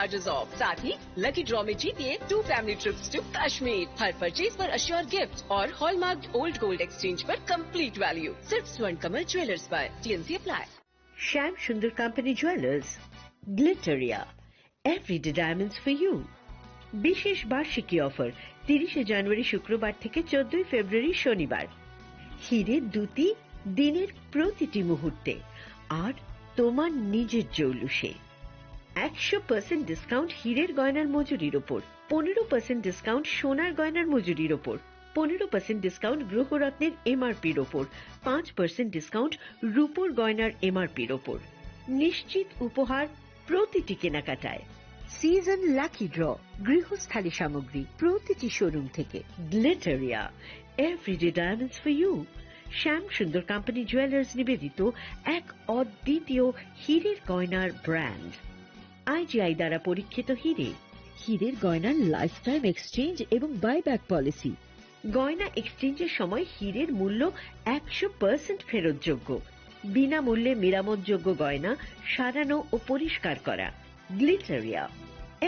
Charges of. साथ ही lucky draw में जीतिए 2 फैमिली ट्रिप्स टू कश्मीर। हर परचेज पर अश्योर गिफ्ट और हॉलमार्क ओल्ड गोल्ड एक्सचेंज पर कंप्लीट वैल्यू। सिर्फ स्वर्ण कमल ज्वेलर्स पर। TNC apply. Shyam Sundar company jewellers, Glitteria, everyday diamonds for you. বিশেষ বার্ষিকী অফার 30 জানুয়ারি শুক্রবার থেকে 14 ফেব্রুয়ারি শনিবার। হীরের দুটি দিনের প্রতিটি মুহূর্তে আর তোমার নিজের জৌলুসে। 100% ডিসকাউন্ট হীরের গয়নার মজুরির ওপর, 15% ডিসকাউন্ট সোনার গয়নার মজুরির ওপর, 15% ডিসকাউন্ট গ্রহরত্নের এমআরপির ওপর, 5% ডিসকাউন্ট রূপোর গয়নার এমআরপির ওপর। নিশ্চিত উপহার প্রতিটি কেনাকাটায়। সিজন লাকি ড্র গৃহস্থালী সামগ্রী প্রতিটি শোরুম থেকে। Glitteria, everyday diamonds for you. Shyam Sundar company jewellers নিবেদিত এক অদ্বিতীয় হীরের গয়নার ব্র্যান্ড। আইজিআই দ্বারা পরীক্ষিত হীরে। হীরের গয়নার লাইফ টাইম এক্সচেঞ্জ এবং বাইব্যাক পলিসি। গয়না এক্সচেঞ্জের সময় হীরের মূল্য 100% ফেরতযোগ্য। বিনামূল্যে মেরামতযোগ্য গয়না সারানো ও পরিষ্কার করা। Glitteria,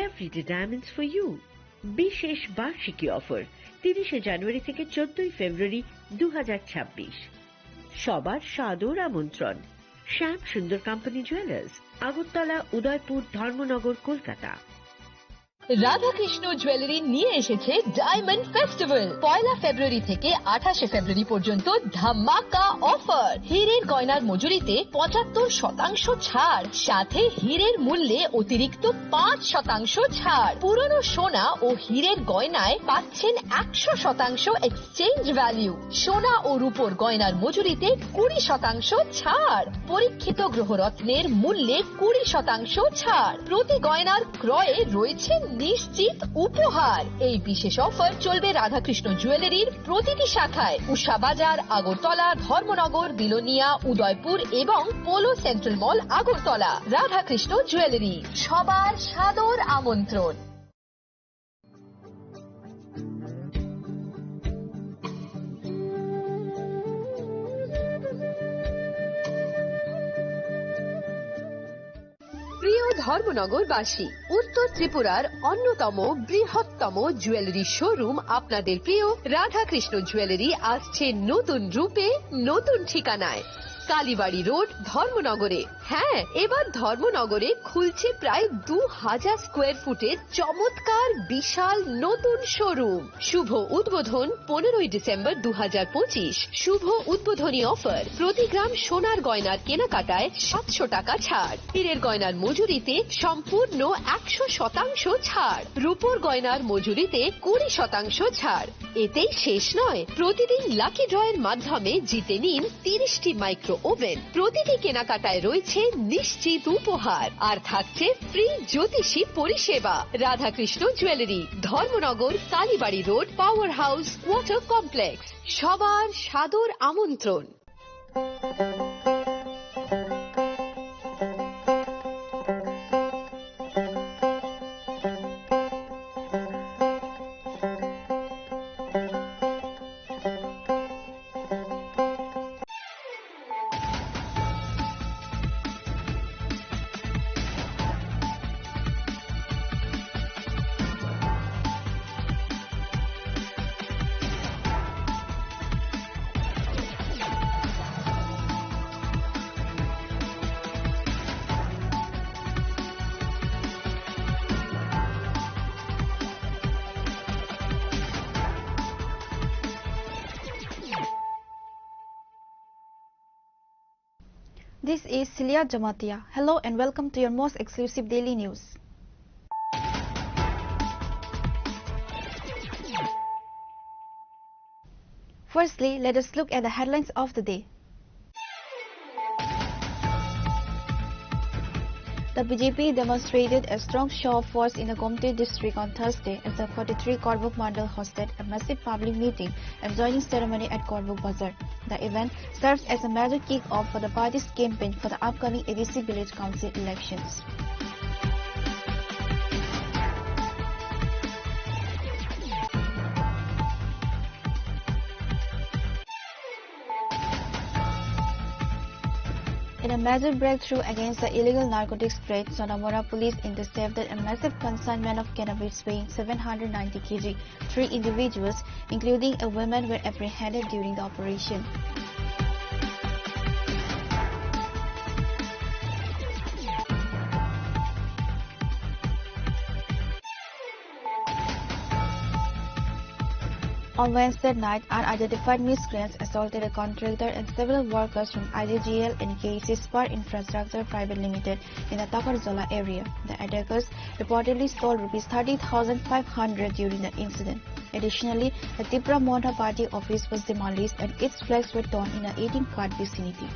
everyday diamonds for you. বিশেষ বার্ষিকী অফার 30 জানুয়ারি থেকে 14 ফেব্রুয়ারি 2026। সবার সাদর আমন্ত্রণ। শ্যাম Sundar company jewellers, Agartala, Udaipur, Dharmanagar, Kolkata. Radhakrishna jewellery নিয়ে এসেছে ডায়মন্ড ফেস্টিভ্যাল। 1 ফেব্রুয়ারি থেকে 28 ফেব্রুয়ারি পর্যন্ত ধামাকা অফার। হীরের গয়নার মজুরিতে 75% ছাড়, সাথে হীরের মূল্যে অতিরিক্ত 5% ছাড়। পুরনো সোনা ও হীরের গয়নায় পাচ্ছেন 100% এক্সচেঞ্জ ভ্যালু। সোনা ও রূপোর গয়নার মজুরিতে 20% ছাড়। পরীক্ষিত গ্রহরত্নের মূল্যে 20% ছাড়। প্রতি গয়নার ক্রয়ে রয়েছে নিশ্চিত উপহার। এই বিশেষ অফার চলবে রাধাকৃষ্ণ জুয়েলারির প্রতিটি শাখায়, উষা বাজার, আগরতলা, ধর্মনগর, বিলোনিয়া, উদয়পুর এবং পোলো সেন্ট্রাল মল, আগরতলা। রাধাকৃষ্ণ জুয়েলারি, সবার সাদর আমন্ত্রণ। প্রিয় ধর্মনগরবাসী, উত্তর ত্রিপুরার অন্যতম বৃহত্তম জুয়েলারি শোরুম আপনাদের প্রিয় রাধাকৃষ্ণ জুয়েলারি আসছে নতুন রূপে, নতুন ঠিকানায়। কালীবাড়ি রোড, ধর্মনগরে। হ্যাঁ, এবার ধর্মনগরে খুলছে প্রায় 2000 স্কোয়ার ফুটের চমৎকার বিশাল নতুন শোরুম। শুভ উদ্বোধন 15 ডিসেম্বর 2025। শুভ উদ্বোধনী অফার, প্রতি গ্রাম সোনার গয়নার কেনাকাটায় 700 টাকা ছাড়। হীরের গয়নার মজুরিতে সম্পূর্ণ 100% ছাড়। রূপোর গয়নার মজুরিতে 20% ছাড়। এতেই শেষ নয়, প্রতিদিন লাকি ড্রয়ের মাধ্যমে জিতে নিন 30টি মাইক্রো ওভেন। প্রতিটি কেনাকাটায় রয়েছে নিশ্চিত উপহার আর থাকছে ফ্রি জ্যোতিষী পরিষেবা। Radhakrishna jewellery, Dharmanagar, Kalibari road, power house, water complex. সবার সাদর আমন্ত্রণ। This is Celia Jamatia. Hello and welcome to your most exclusive daily news. Firstly, let us look at the headlines of the day. The BJP demonstrated a strong show of force in the Gomti district on Thursday as the 43 Korbuk Mandal hosted a massive public meeting and joining ceremony at Korbuk Bazar. The event serves as a major kick-off for the party's campaign for the upcoming ADC Village Council elections. In a major breakthrough against the illegal narcotics trade, Sonamora police intercepted a massive consignment of cannabis weighing 790 kg. 3 individuals, including a woman, were apprehended during the operation. On Wednesday night, unidentified miscreants assaulted a contractor and several workers from IDGL and KC Spar Infrastructure Private Limited in the Takarzola area. The attackers reportedly stole Rs 30,500 during the incident. Additionally, the Tipra Monta Party office was demolished and its flags were torn in an 18-quart vicinity.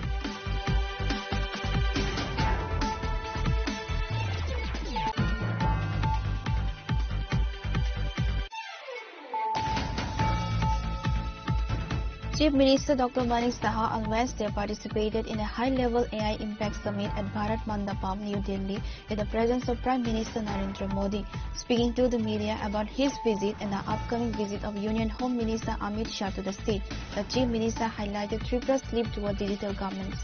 Chief Minister Dr. Manik Saha on Wednesday participated in a high-level AI Impact Summit at Bharat Mandapam, New Delhi, in the presence of Prime Minister Narendra Modi. Speaking to the media about his visit and the upcoming visit of Union Home Minister Amit Shah to the state, the Chief Minister highlighted Tripura's leap toward digital governance.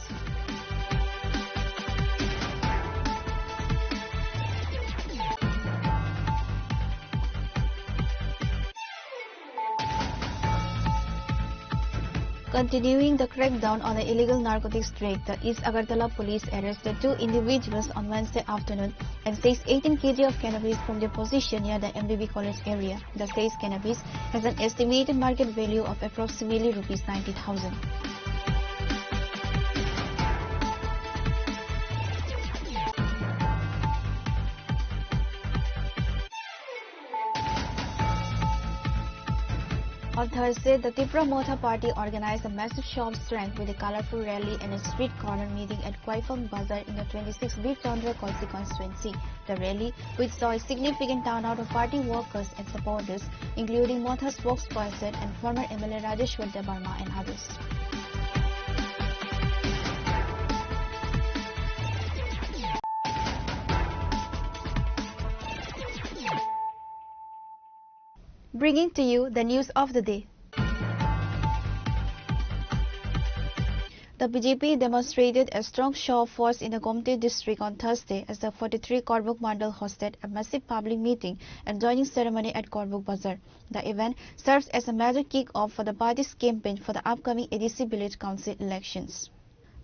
Continuing the crackdown on the illegal narcotics trade, the East Agartala police arrested 2 individuals on Wednesday afternoon and seized 18 kg of cannabis from their position near the MBB College area. The seized cannabis has an estimated market value of approximately Rs 90,000. On Thursday, the Tipra Monta Party organized a massive show of strength with a colorful rally and a street corner meeting at Kwaifang Bazar in the 26th Bir Chandra Kolsi constituency. The rally, which saw a significant turnout of party workers and supporters, including Monta spokesperson and former MLA Rajeshwar Debarma and others. Bringing to you the news of the day. The BJP demonstrated a strong show of force in the Gomti district on Thursday as the 43 Korbuk Mandal hosted a massive public meeting and joining ceremony at Korbuk Bazar. The event serves as a major kick-off for the party's campaign for the upcoming ADC Village Council elections.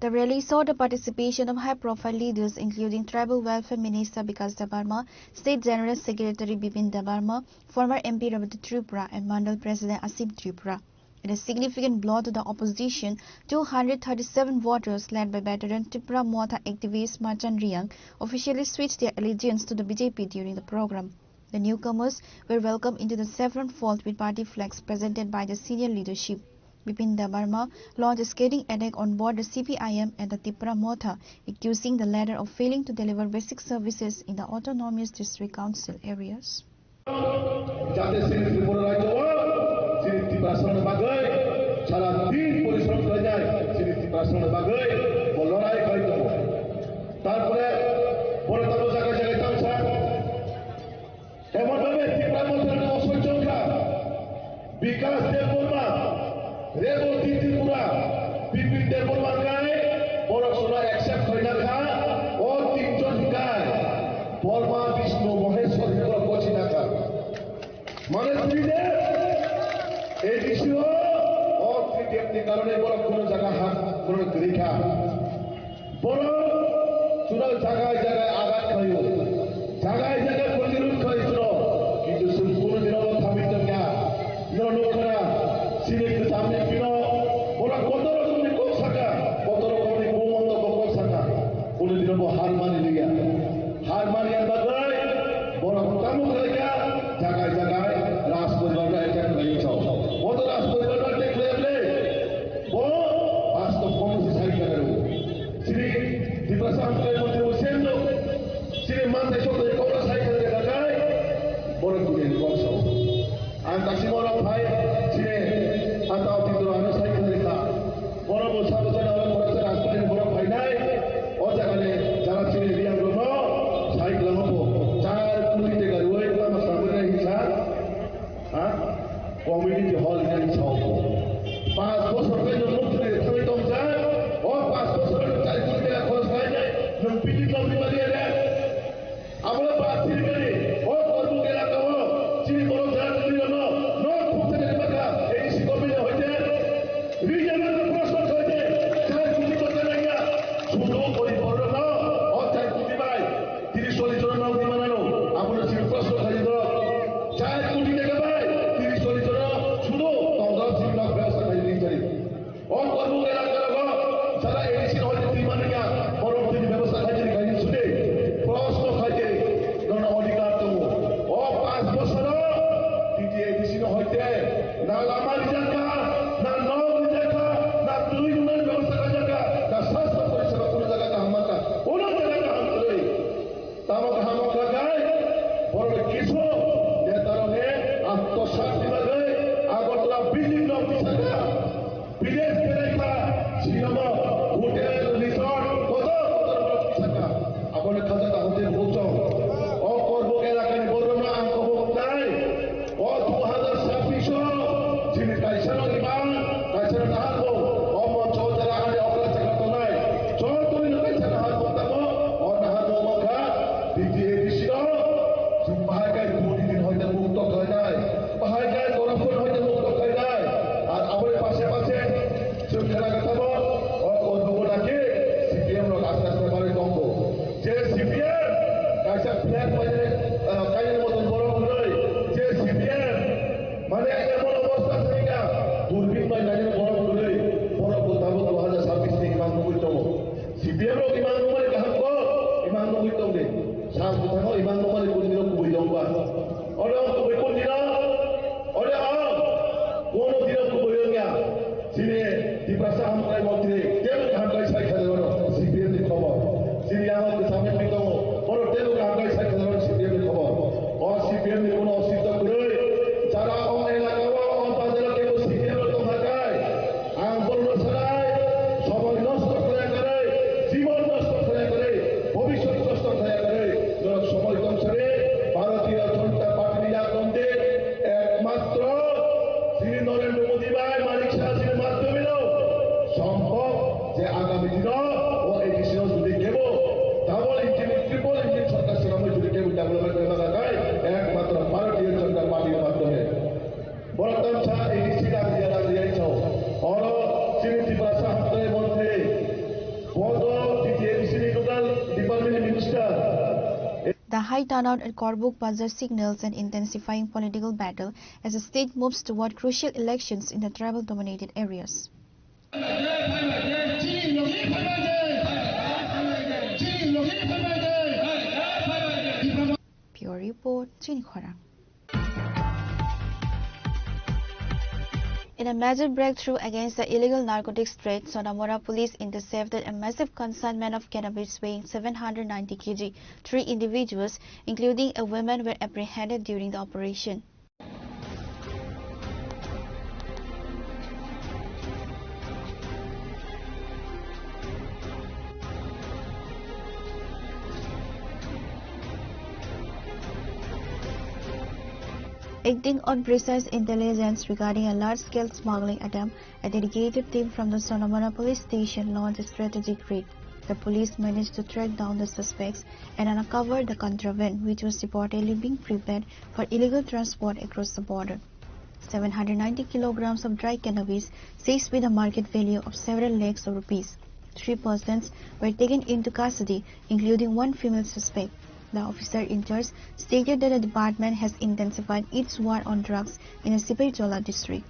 The rally saw the participation of high-profile leaders including Tribal Welfare Minister Bikas Debarma, State General Secretary Bipin Debarma, former MP Rabati Tripura and Mandal President Asim Tripura. In a significant blow to the opposition, 237 voters led by veteran Tripura Monta activist Marchan Riang officially switched their allegiance to the BJP during the program. The newcomers were welcomed into the saffron fold with party flags presented by the senior leadership. Bipin Debarma launched a scathing attack on board the CPIM and the Tipra Monta, accusing the latter of failing to deliver basic services in the autonomous district council areas. high turnout at Korbuk Bazar signals an intensifying political battle as the state moves toward crucial elections in the tribal-dominated areas. Pure Report, Chinikhora. In a major breakthrough against the illegal narcotics trade, Sonamora police intercepted a massive consignment of cannabis weighing 790 kg. 3 individuals, including a woman, were apprehended during the operation. Acting on precise intelligence regarding a large-scale smuggling attempt, a dedicated team from the Sonamora police station launched a strategic raid. The police managed to track down the suspects and uncover the contraband, which was reportedly being prepared for illegal transport across the border. 790 kilograms of dry cannabis, seized with a market value of several lakhs of rupees. 3 persons were taken into custody, including 1 female suspect. The officer in charge stated that the department has intensified its war on drugs in the Sipajola district.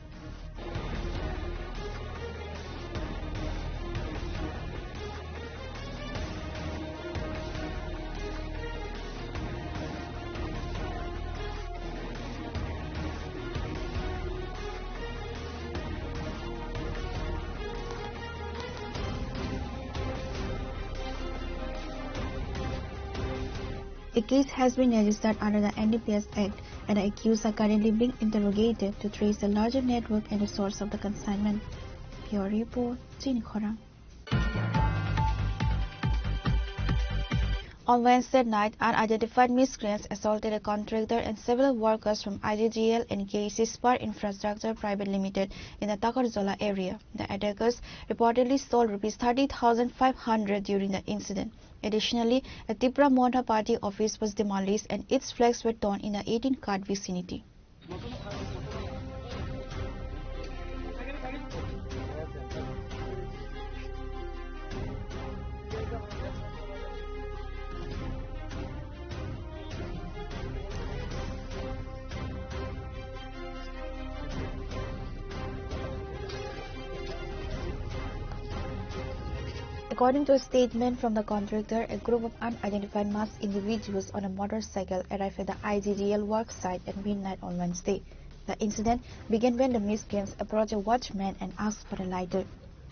A case has been registered under the NDPS Act, and the accused are currently being interrogated to trace the larger network and the source of the consignment. Pure Report, Chinikhora. On Wednesday night, unidentified miscreants assaulted a contractor and several workers from IGGL and KC Spar Infrastructure Private Limited in the Takarzola area. The attackers reportedly stole Rs 30,500 during the incident. Additionally, a Tipra Monta party office was demolished and its flags were torn in the 18-cart vicinity. According to a statement from the contractor, a group of unidentified masked individuals on a motorcycle arrived at the IGGL work site at midnight on Wednesday. The incident began when the miscreants approached a watchman and asked for a lighter.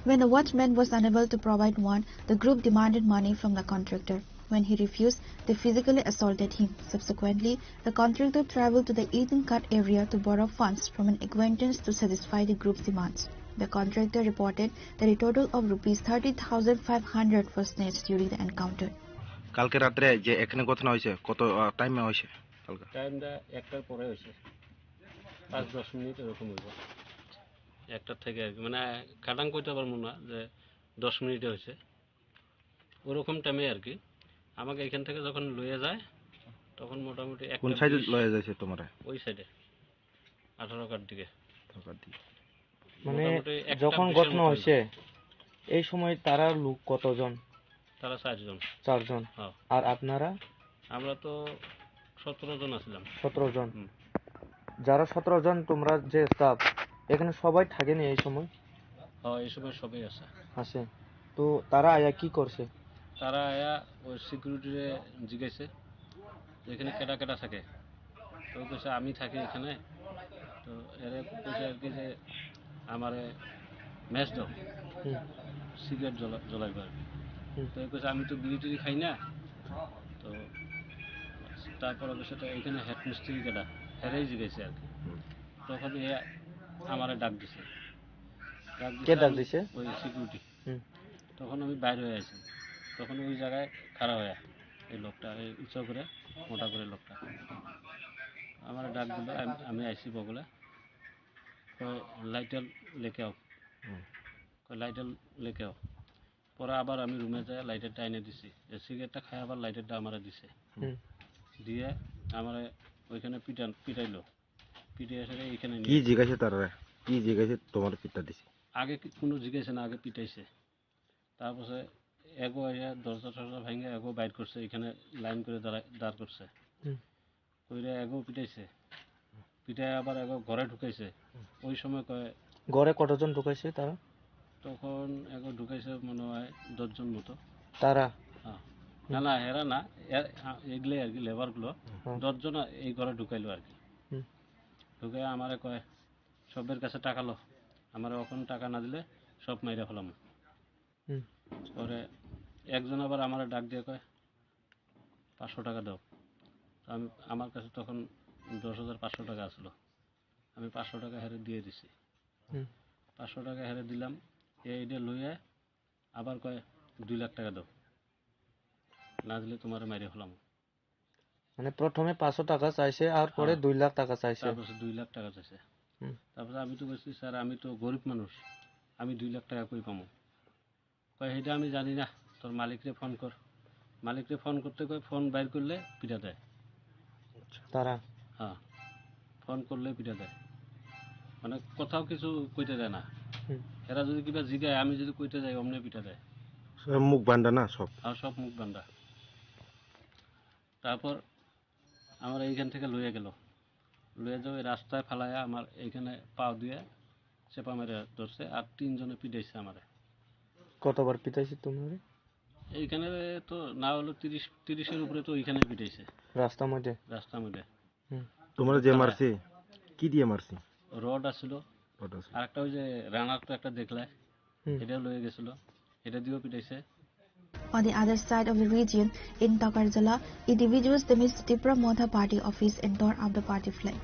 When the watchman was unable to provide one, the group demanded money from the contractor. When he refused, they physically assaulted him. Subsequently, the contractor traveled to the 18-cart area to borrow funds from an acquaintance to satisfy the group's demands. The contractor reported that a total of Rs 30,500 was snatched during the encounter. কালকে রাতে যে এখানে ঘটনা হয়েছে কত টাইমে হয়েছে কালকে টাইমটা একটার পরে হয়েছে 5-10 মিনিট এরকম হইব একটার থেকে আর কি মানে কাটাং কইতে পারবো না যে 10 মিনিটে হয়েছে ওরকম টাইমে আর কি আমাকে এখান থেকে যখন লয়ে যায় তখন মোটামুটি কোন সাইডে লয়ে যাচ্ছে তোমরা ওই সাইডে 18 কার দিকে মানে যখন ঘটনা হয়েছে এই সময় তারা লোক কতজন তারা 4 জন হ্যাঁ আর আপনারা আমরা তো 17 জন আছিলাম 17 জন যারা 17 জন তোমরা যে স্টাফ এখানে সবাই থাকেনি এই সময় হ্যাঁ এই সময় সবাই আছে তো তারা আয়া কি করছে তারা আয়া ওই সিকিউরিটিরে জিজ্ঞাসে এখানে কেটা কেটা থাকে তো কইছে আমি থাকি এখানে তো এরা কইছে আর কি যে আমারে ম্যাচ দাও সিগারেট জ্বলাইবার তো কইছে আমি তো বিড়ি টিড়ি খাই না তো তারপরে সেটা এখানে হেড মিস্ত্রি কেটা হেরাই জিজ্ঞাসে আর কি তখন এ আমারে ডাক দিছে ওই সিকিউরিটি তখন আমি বাইরে হয়ে আছি তখন ওই জায়গায় খাড়া হয়ে এই লোকটা এই উঁচু করে মোটা করে লোকটা আমার ডাক দিল আমি আইসি বগলে লাইটার লেকে আও লাইটার লেকে আও পরে আবার আমি রুমে যাই লাইটারটা এনে দিছি সিগারেটটা খাই আবার লাইটারটা আমারে দিছে দিয়ে আমারে ওইখানে পিটাইলো পিটাই এসে এইখানে কি জিজ্ঞাসা তারা কি জিজ্ঞাসা তোমার পিটা দিছে আগে কোনো জিজ্ঞাসা না আগে পিটাইছে তারপরে এগো দরজা টরজা ভেঙে এগো বাইর করছে এখানে লাইন করে দাঁড় করছে কইরা এগো পিটাইছে, পিটাই আবার এগো ঘরে ঢুকাইছে। ওই সময় কয় ঘরে কতজন ঢুকাইছে তারা? তখন এগো ঢুকাইছে মনে হয় 10 জন মতো। তারা হ্যাঁ, না না এরা না, এগুলোই আর কি লেবারগুলো 10 জন এই ঘরে ঢুকাইলো আর কি। ঢুকে আমারে কয় সবের কাছে টাকা লো, আমার এখন টাকা না দিলে সব মাইরা ফেলাম। পরে একজন আবার আমার ডাক দিয়ে কয় 500 টাকা দাও। আমি আমার কাছে তখন 10,500 টাকা আসলো, আমি 500 টাকা হেরে দিয়ে দিছি। 500 টাকা হেরে দিলাম, এইটা লইয়া আবার কয় 2 লাখ টাকা দাও, না দিলে তোমার মাইরে ফেলাম। মানে প্রথমে 500 টাকা চাইছে আর পরে 2 লাখ টাকা চাইছে। তারপর 2 লাখ টাকা চাইছে। তারপরে আমি তো বলছি স্যার আমি তো গরিব মানুষ, আমি 2 লাখ টাকা কই পাবো? কয় সেটা আমি জানি না, তোর মালিকরে ফোন কর। মালিকরে ফোন করতে কয়, ফোন বাইর করলে পিটা দেয় তারা। হ্যাঁ, ফোন করলে পিটা দেয়, মানে কোথাও কিছু কইতে দেয় না। এরা যদি কিবা জিগায়, আমি যদি কইতে যাই অমনে পিটা দেয়। মুখ বান্ধা না সব? আর সব মুখ বান্ধা। তারপর আমার এইখান থেকে লইয়া গেল, লইয়া যাও রাস্তায় ফালাইয়া আমার এইখানে পাও দিয়ে চেপা মেরে ধরছে, আর 3 জনে পিটাইছে আমারে। কতবার পিটাইছে তোমার? এইখানে তো না হলো 30-এর উপরে তো এইখানে পিটাইছে রাস্তার মধ্যে। রাস্তার মধ্যে। তোমরা যে মারছি কি দিয়ে মারছি? রড আসছিল, আর একটা ওই যে রানার তো একটা দেখলে, এটাও লয়ে গেছিল, এটা দিয়েও পিটাইছে। On the other side of the region, in Takarjala, individuals damaged Tripura Modha party office and tore up the party flag.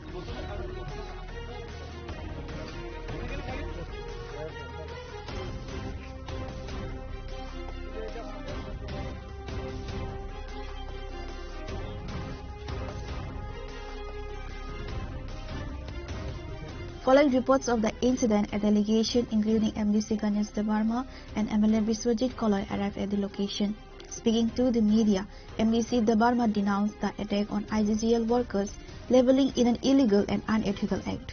Following reports of the incident, a delegation including MDC Ganesh Debarma and MLA Biswajit Koloy arrived at the location. Speaking to the media, MDC Debarma denounced the attack on IGGL workers, labeling it an illegal and unethical act.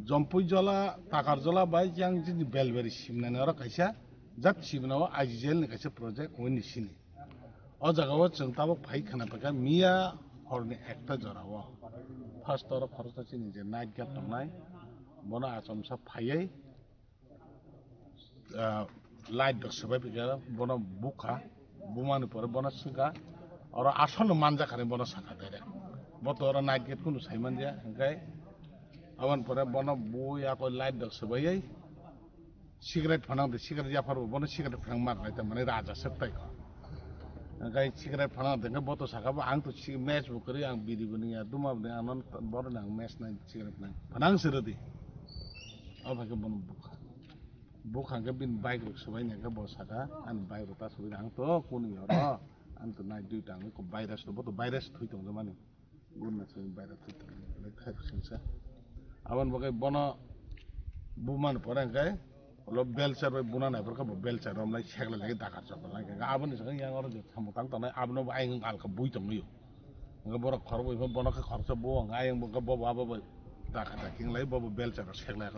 Jompujola, Takarjola, by Yang Belvery Shimnana Kaisa, that Shimno, IGGL Nikasa project, when is Shini. Ozagawat and Tabak Paikanapaka, Mia. Horny actor Jorawa. First or of Horsetin is a night get on night. Bona Asomsa Paye light the Sababiga, Bona Buka, Buman for a bonus cigar, or Ason Manjak and bonus Saka. But or a night get to Simon there, okay? I want for a bona boy up light the Sabaye. Cigarette Pana, the cigarette Yapar, bonus cigarette from Margaret and Maniraja Septaka. Guy cigarette pana dengan botol sakaba ang tu si match bukari ang bidi bunia duma dengan anon baru nang match nang cigarette nang panang serati. Apa ke bon buka? Buka ke bin bike ruk sebai nang ke bos saka an bike ruk tas sebai nang tu kuni ora an tu naik duit ang ko virus tu botol virus tu itu zaman ni guna sebai virus tu lekhat singsa. Awan bagai bono buman porang kai. Lo belcher by Bunan, I broke up a belcher, I'm like Shagla like Dakar, like Avan is young or the Samutang, Abno buying Alcabuit on you. Gabora Corbo, Bonaca Corsabo, and I am Bob Dakar, King like Bob Belcher or Shagla.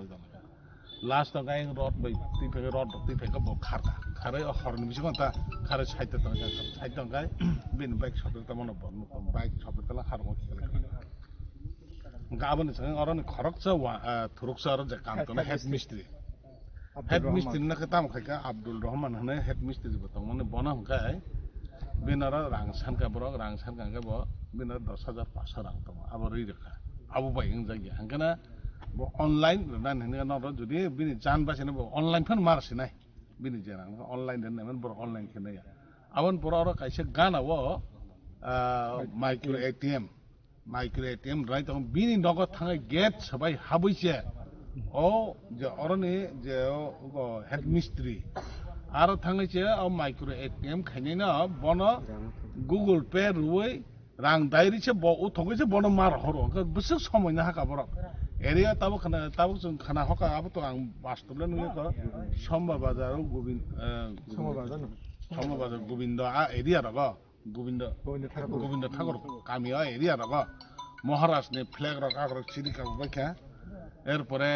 Last time I wrote by Tipe Rod, Tipe of Carta, Carre or Hornishanta, Carriage Heighted on Heighton guy, been back shop at the monopole, bike shop at the Harvard. Gavin is on a Coroksa, Turuksa, the Canton, head mystery. Head Mr. Nakatam Haka, Abdul Rahman, head Mr. Batamon, Bonam Guy, Binara, Rangs Hankabro, Rangs Hankabo, Binar Dosada Pasarang, our reader. Abu buying the Yankana online, than another today, Bini Jan Basinabo, online pen Marsina, Bini Jan, online and never online Kenya. I want Porok, I said Ghana war, micro ATM, right on Bini Dogo Tanga gets by Habuche. Oh, the Orane, the head mystery. Aro Tangache, or micro ATM, Canina, Bono, Google Pay, Rue, Rang Diricha, Togaja Bonomar Horo, but so some in the Hakabro. Area Tabakana, Tabus and Kanahoka, Abato and Bastolan, Shamba Bazar, Govinda area ago, Govinda Tagor, Kamia area ago, Moharas, ne Plague of Agro Chidika Baka. এরপরে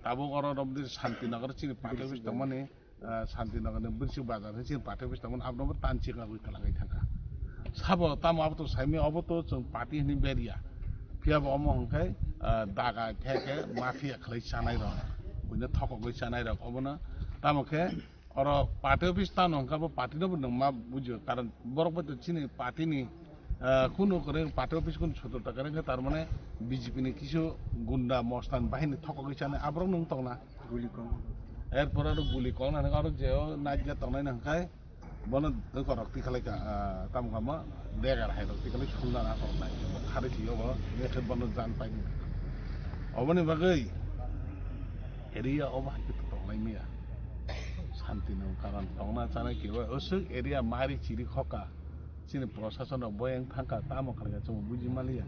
তাবুগড় অব্দি শান্তিনগর চিনি পাঁচ মানে শান্তিনগরের বৃশ্চিক বাজার হয়েছে party office তখন আপনার তানচিকা গইতে লাগাই থাকা সাবো তাম আবতো সাইমে অবতো जों পার্টি হনি বেরিয়া ফিয়াবো অম হংখাই দাগা থেকে মাফিয়া খালাই চানাই রং বুঝলে থকক গই চানাই রং অবনা তামকে আর পার্টি অফিস তান হংখাবো পার্টি নব নং মা বুঝো কারণ বরকবত চিনি পার্টিনি কোনো করে পার্টি অফিস কোন ছোট টাকা রেখে তার মানে বিজেপি নি কিছু গুন্ডা মস্তান বাহিনী থকক গই চানাই আবরং নং তংনা গুলি কম এরপর আর গুলি কম না আর যেও নাইজা তংনাই নংখাই বন করক্তি খালাই তাম কামা দেগার হাই রক্তি খালাই সুলনা না করনাই খারে থিও বো মেখে বন জান পাইনি অবনি বাগৈ এরিয়া অবা হাইকে তংনাই মিয়া শান্তি নং কারণ তংনা চানাই কেউ অসুক এরিয়া মারি চিরি খকা চিনি প্রশাসন বয়াং থাকা তামো খালাই চম বুঝি মালিয়া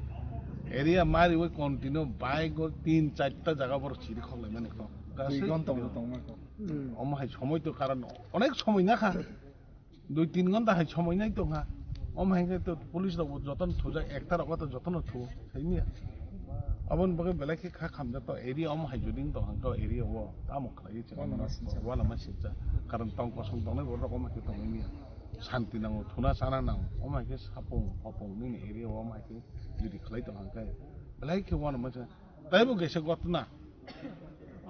এরিয়া মারি ওই কন্টিনিউ বাইক 3-4টা জায়গা বড় চিরি খলাই মানে কক অম হাই সময় তো কারণ অনেক সময় না খা 2-3 ঘন্টা হাই সময় নাই তো হা অম হাইকে তো পুলিশ যতন থুজা একটা রকম যতন থু সেইমিয়া অবন বগে বেলাকে খা খামজা তো এরিয়া অম হাই জুদিং তো হাঙ্ক এরিয়া ও তামো খালাই ওয়ালা মাসিজা কারণ তং কসং তংনাই বড় রকম হাইকে তংমিয়া শান্তি নাও থুনা চানা নাও অম হাইকে সাপং হপং নি এরিয়া অম হাইকে যদি খালাই তো হাঙ্ক বেলাকে ওয়ালা মাসা তাইবো গেছে গতনা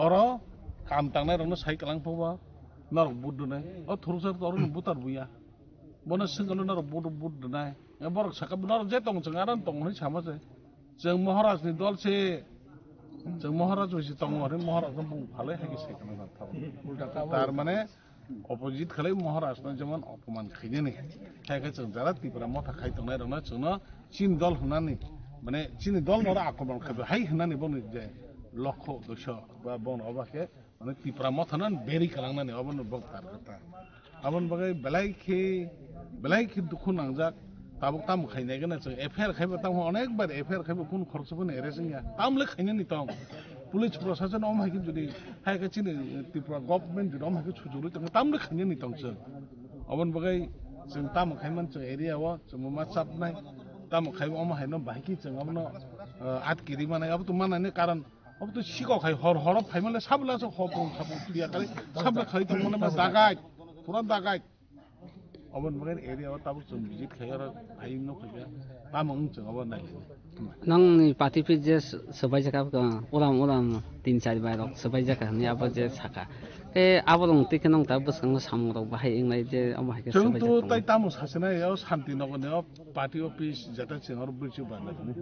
অর কাম তাंनाय रंनो साइकेलां फवा नर बुद्दनाय अ थुरसा तोरन बुतार बुया बना सिंगल नर बुद्दनाय ए बरक साका नर जे तंग जंगारान तंग नि सामासे जों महाराज नि दल से जों महाराज होइसे तंग हरे महाराज बुं फाले हागे साइकेलां थाव तार माने अपोजिट खाले महाराज न जेमन अपमान खैने नि थायका जों जारा तिपरा मथा खाय तंनाय रंनो जोंनो चिन दल हुनानि माने चिन दल नर आक्रमण खाबे हाय हुनानि बनि जे लक्ष्य दश बा बन अबाके মানে তিপ্রা মথানান বেরি খালাংনানি অবন বক তার কথা আবন বাগাই বেলাইখি দুখু নাংজাক তাবক তাম খাইনাই গনা जों এফআইআর খাইবা তাম অনেকবার এফআইআর খাইবা কোন খরচ বনে এরেসিংয়া তামলে খাইনানি তাম পুলিশ প্রশাসন অম হাইকি যদি হাইকা চিনি ত্রিপুরা গভর্নমেন্ট যদি অম হাইকি সুজুরি তাম তামলে খাইনানি তাম जों অবন বাগাই जों তাম খাইমান जों এরিয়াও जों मा साबनाय ताम खाइबो अम हाइनो बाइकि जों अमनो आतकिरि माने अब तो मानाने कारण अब तो सिगाव खाइ हर फाइमाले साबलासो हपं सापं क्लिया खाइ साबला खाइ तो मने मा दागाय पुरा दागाय अबन बगेन एरिया ताबो जों विजिट खाइ आरो फाइनो खाइया तामं जों अब नाय नों पार्टी फि जे सबाय जाका उराम 3-4 बार सबाय जाका नि अब जे साका ए आबरं तिखे नों ता बसंग सामरं बाहाय इंनाय जे अम हाइके सबाय जों तो ताइ तामो सासेना याव शान्ति नगरनियाव पार्टी अफिस जता सिंहर ब्रिज बानायनि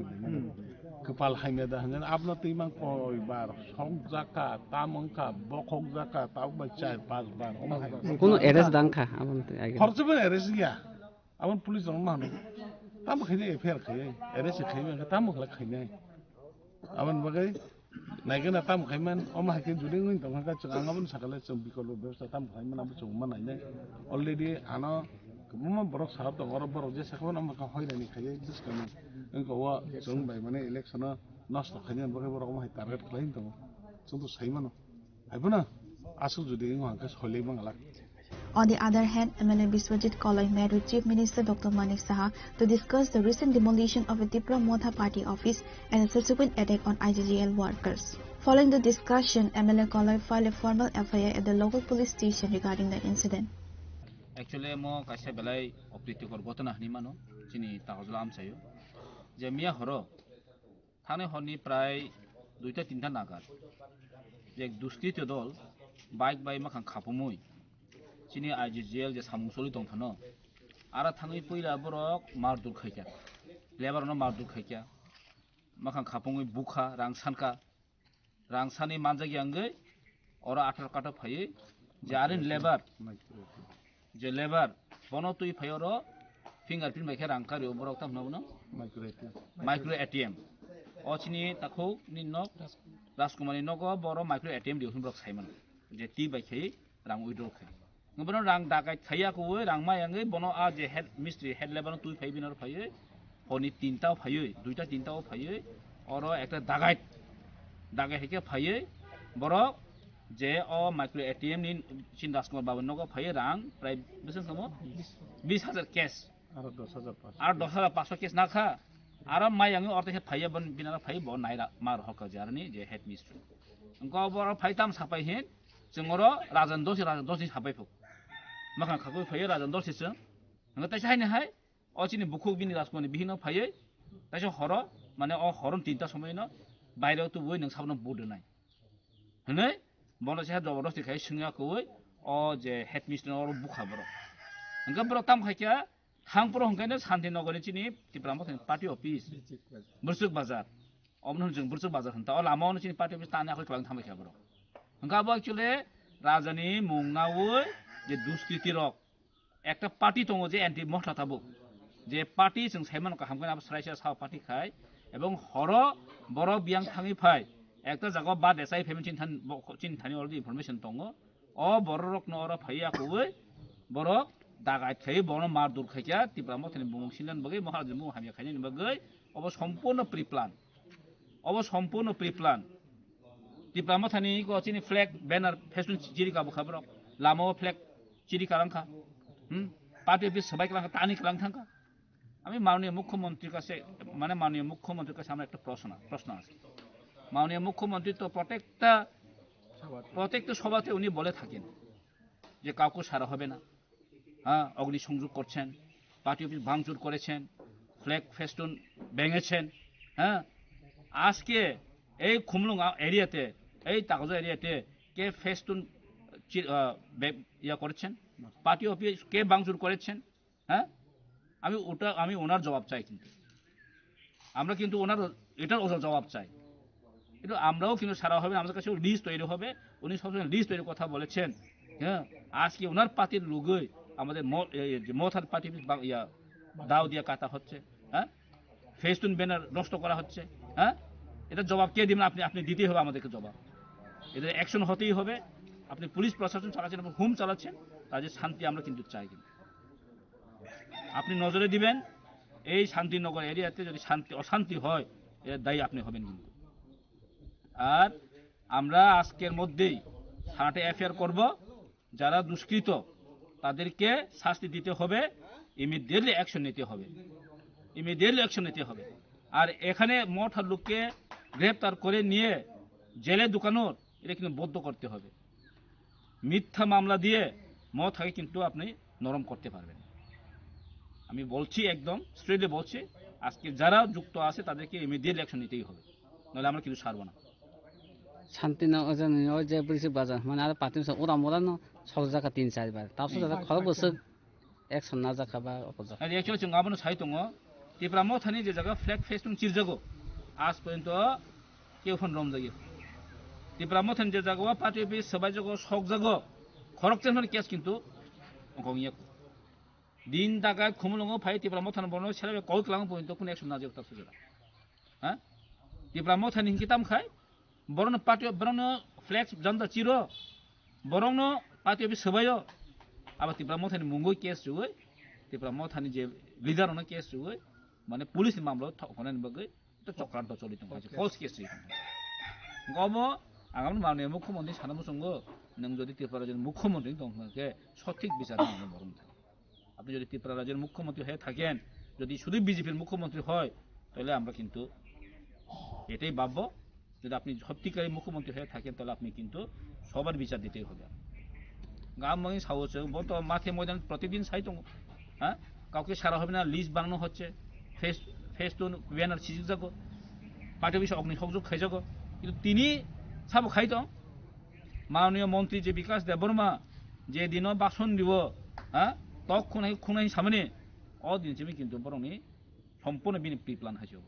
कपाल हाइमे दा हंगन आपना तैमां कय बार सं जाका तामंका बखक जाका ताव 4-5 बार कोनो एरेस्ट दांखा आबन आगे खर्चबो एरेस्ट गया आबन पुलिस जन मानो ताम खैने एफआईआर खैय एरेस्ट खैमे ताम खला खैने आबन बगै नायगोना ताम खैमान अम हाके जुदि नों तंगा आंगाबन साकाले जों बिकल व्यवस्था ताम खैमान आबो जों मानायने अलरेडी आना गुबुन बरक साहाब दं अर बरक जे साखावन अम का होयनानि खाय दिसकानो नोंखौवा जों बाय माने इलेक्शना नष्ट खायनो बगे बरक अम हाय टारगेट खालायनो दं जों तो साइमानो हायबोना आसु जुदि नों हाके सले बांगाला. On the other hand, MLA Biswajit Koloi met with Chief Minister Dr. Manik Saha to discuss the recent demolition of a Tripura Motha party office and a subsequent attack on IGGL workers. Following the discussion, MLA Koloi filed a formal FIR at the local police station regarding the incident. Actually, mo kaisa belai optitikor gotona hni mano chini tahojlam sayo je mia horo thane honi pray 2-3 nagar je duskrityo dol bike bai makhang khapumui chini IGGL je samusoli tongthano ara thangui poila borok mardur khaika lebar no mardur khaika makhang khapumui bukha rangsani manjagi angai ora 18 kata phai jarin lebar je lebar bono tui phayoro fingerprint mai khe rangkari oborok tam nono micro ATM ochini takho ni nok Rajkumari nogo boro micro ATM diusun brok saiman je ti bai khei rang withdraw khai ngobono rang dakai khaya ko rang mai angai bono a je head mystery head level tui phai binor phai honi 3ta phai 2-3ta phai oro ekta dagai heke phai borok J O micro ATM नि चिन राजकुमार बाबू नगो फै रां प्राय बेसेन समो 20000 cash आरो 10500 cash नाखा आरो माइ आङो अर्थे फै बन बिना फै ब नाइरा मार हक जारनि जे हेड मिस्ट्री अंको बर फै ताम सापाय हे जों अरो राजन दसे हाबायफोक माखा खाखौ फैयो राजन दसेसो नोङो ताइसे हायनोहाय अचिनि बुखुक बिनि राजकुमारनि बिहिनो फैयो ताइसे हर माने हरन 3टा समायनो बायराव तो बय नों साबनो बुदनाय हनै बनसे जबरदस्ति खाय सिङाखौै जे हेडमिस्टर अरो बुखाबर नोंगा ब्र ताम खायखा हांप्रो हंखायनो शान्तिनगरनि चिनि तिप्रामो पार्टी अफिस बुरसुक बाजार अमन जों बुरसुक बाजार हन्ता लामावनो चिनि पार्टी अफिस ताने आखल खालाम थांबाय खाब्र हंगा बो एक्चुअली राजानि मुंनावै जे दुष्कृति रक একটা পার্টি দङ যে এন্টি মহলা থাকবো যে পার্টি जों साइमन का हामगोन आब सरायसा साव पार्टी खाय এবং हर बर बियां थाङि फाय একটা জায়গা বা দেসাই ফেমিন চিন্তানি অলরেডি ইনফরমেশন দङ अ बर रक न अर फैयाखौै बर दागाय थाय बर मार दुर खायया तिब्रा मथनि बुंसिलन बगै महाराज मु हामिया खायनि बगै अब सम्पूर्ण प्रि प्लान तिब्रा मथनि को चिनि फ्लैग बैनर फेसबुक जिरि का खबर लामो फ्लैग चिरि कालांखा पार्टी अफिस सबाई कालांखा तानि कालां थांखा আমি মাননীয় মুখ্যমন্ত্রীর কাছে মানে মাননীয় মুখ্যমন্ত্রীর কাছে আমার একটা প্রশ্ন আছে মাননীয় মুখ্যমন্ত্রী তো প্রত্যেকটা সভাতে উনি বলে থাকেন যে কাউকে সারা হবে না হ্যাঁ অগ্নিসংযোগ করছেন পার্টি অফিস ভাঙচুর করেছেন ফ্ল্যাগ ফেস্টুন ভেঙেছেন হ্যাঁ আজকে এই খুমলুং এরিয়াতে এই তাকজো এরিয়াতে কে ফেস্টুন ইয়া করেছেন পার্টি অফিস কে ভাঙচুর করেছেন হ্যাঁ আমি ওনার জবাব চাই কিন্তু আমরা কিন্তু ওনার এটার জবাব চাই কিন্তু আমরাও কিন্তু সারা হবে আমাদের কাছে লিস্ট তৈরি হবে উনি সবসময় লিস্ট তৈরি কথা বলেছেন হ্যাঁ আজকে ওনার পার্টির লোকই আমাদের মথার পার্টি দাও দিয়ে কাটা হচ্ছে হ্যাঁ ফেস্টুন ব্যানার নষ্ট করা হচ্ছে হ্যাঁ এটা জবাব কে দিবেন আপনি দিতেই হবে আমাদেরকে জবাব এদের অ্যাকশন হতেই হবে আপনি পুলিশ প্রশাসন চালাচ্ছেন এবং হুম চালাচ্ছেন তাদের শান্তি আমরা কিন্তু চাই কিন্তু আপনি নজরে দিবেন এই শান্তিনগর এরিয়াতে যদি অশান্তি হয় এর দায়ী আপনি হবেন কিন্তু আর আমরা আজকের মধ্যেই থানাতে এফআইআর করব যারা দুষ্কৃত তাদেরকে শাস্তি দিতে হবে ইমিডিয়েটলি অ্যাকশন নিতে হবে আর এখানে মঠার লোককে গ্রেফতার করে নিয়ে জেলে ঢুকানোর এটা কিন্তু বদ্ধ করতে হবে মিথ্যা মামলা দিয়ে মঠাকে কিন্তু আপনি নরম করতে পারবেন আমি বলছি একদম স্ট্রেটলি বলছি আজকে যারা যুক্ত আছে তাদেরকে ইমিডিয়েট অ্যাকশন নিতেই হবে নাহলে আমরা কিছু ছাড়বো না শান্তিনগর যে বুরসুক বাজার মানে আর পার্টি ওরা মোরানো সহজাকা 3-4 বার তারপর যারা খরব বসে অ্যাকশন না জাকাবা অপজাকা আর एक्चुअली जों गाबोन साइ दङ तिप्रा मथानि जे जायगा फ्लैग फेस्टुन चिरजागो आज पर्यन्त केउ फन रम जायो तिप्रा मथानि जे जायगा पार्टी अफिस सबाय जागो सक जागो खरकतेन केस किन्तु गंगिया दिन दागा खुमलङो फाइ तिप्रा मथानि बनो सेला कल क्लां पर्यन्त कोन एक्शन ना जायो तासुजरा हां तिप्रा मथानि हिंकिताम खाय बरनो पार्टी बरनो फ्लैग जन्दा चिरो बरनो पार्टी अफिस सबायो अब तिप्रा मथानि मुंगो केस जुगै तिप्रा मथानि जे लिडार होना केस जुगै माने पुलिस मामला थखनानि बगै त चक्रान्त चलित दङ फल्स केस जुगै गमो आगाम माननीय मुख्यमंत्री सानामु संगो नों যদি ত্রিপুরা রাজ্যের মুখ্যমন্ত্রী দংকে সঠিক বিচার নাও বরং আপনি যদি ত্রিপুরা রাজ্যের মুখ্যমন্ত্রী হয়ে থাকেন যদি শুধু বিজেপির মুখ্যমন্ত্রী হয় তাহলে আমরা কিন্তু এটাই ভাববো যদি আপনি সত্যিকারের মুখ্যমন্ত্রী হয়ে থাকেন তাহলে আপনি কিন্তু সবার বিচার দিতেই হবে গামমাই সাহসে বত মাঠে ময়দান প্রতিদিন সাই দङ হ্যাঁ কাউকে সারা হবে না লিস্ট বানানো হচ্ছে ফেস্টুন ব্যানার সিজি যাগো পার্টি অফিস অগ্নিসংযোগ খাই যাগো কিন্তু তিনি সাবো খাই দङ মাননীয় মন্ত্রী যে বিকাশ দেববর্মা যে দিন ভাষণ দিব হ্যাঁ তখনই খুনাই সামনে অদিনসিমে কিন্তু বরংনি সম্পূর্ণ বিনি প্রি প্ল্যান হাইছো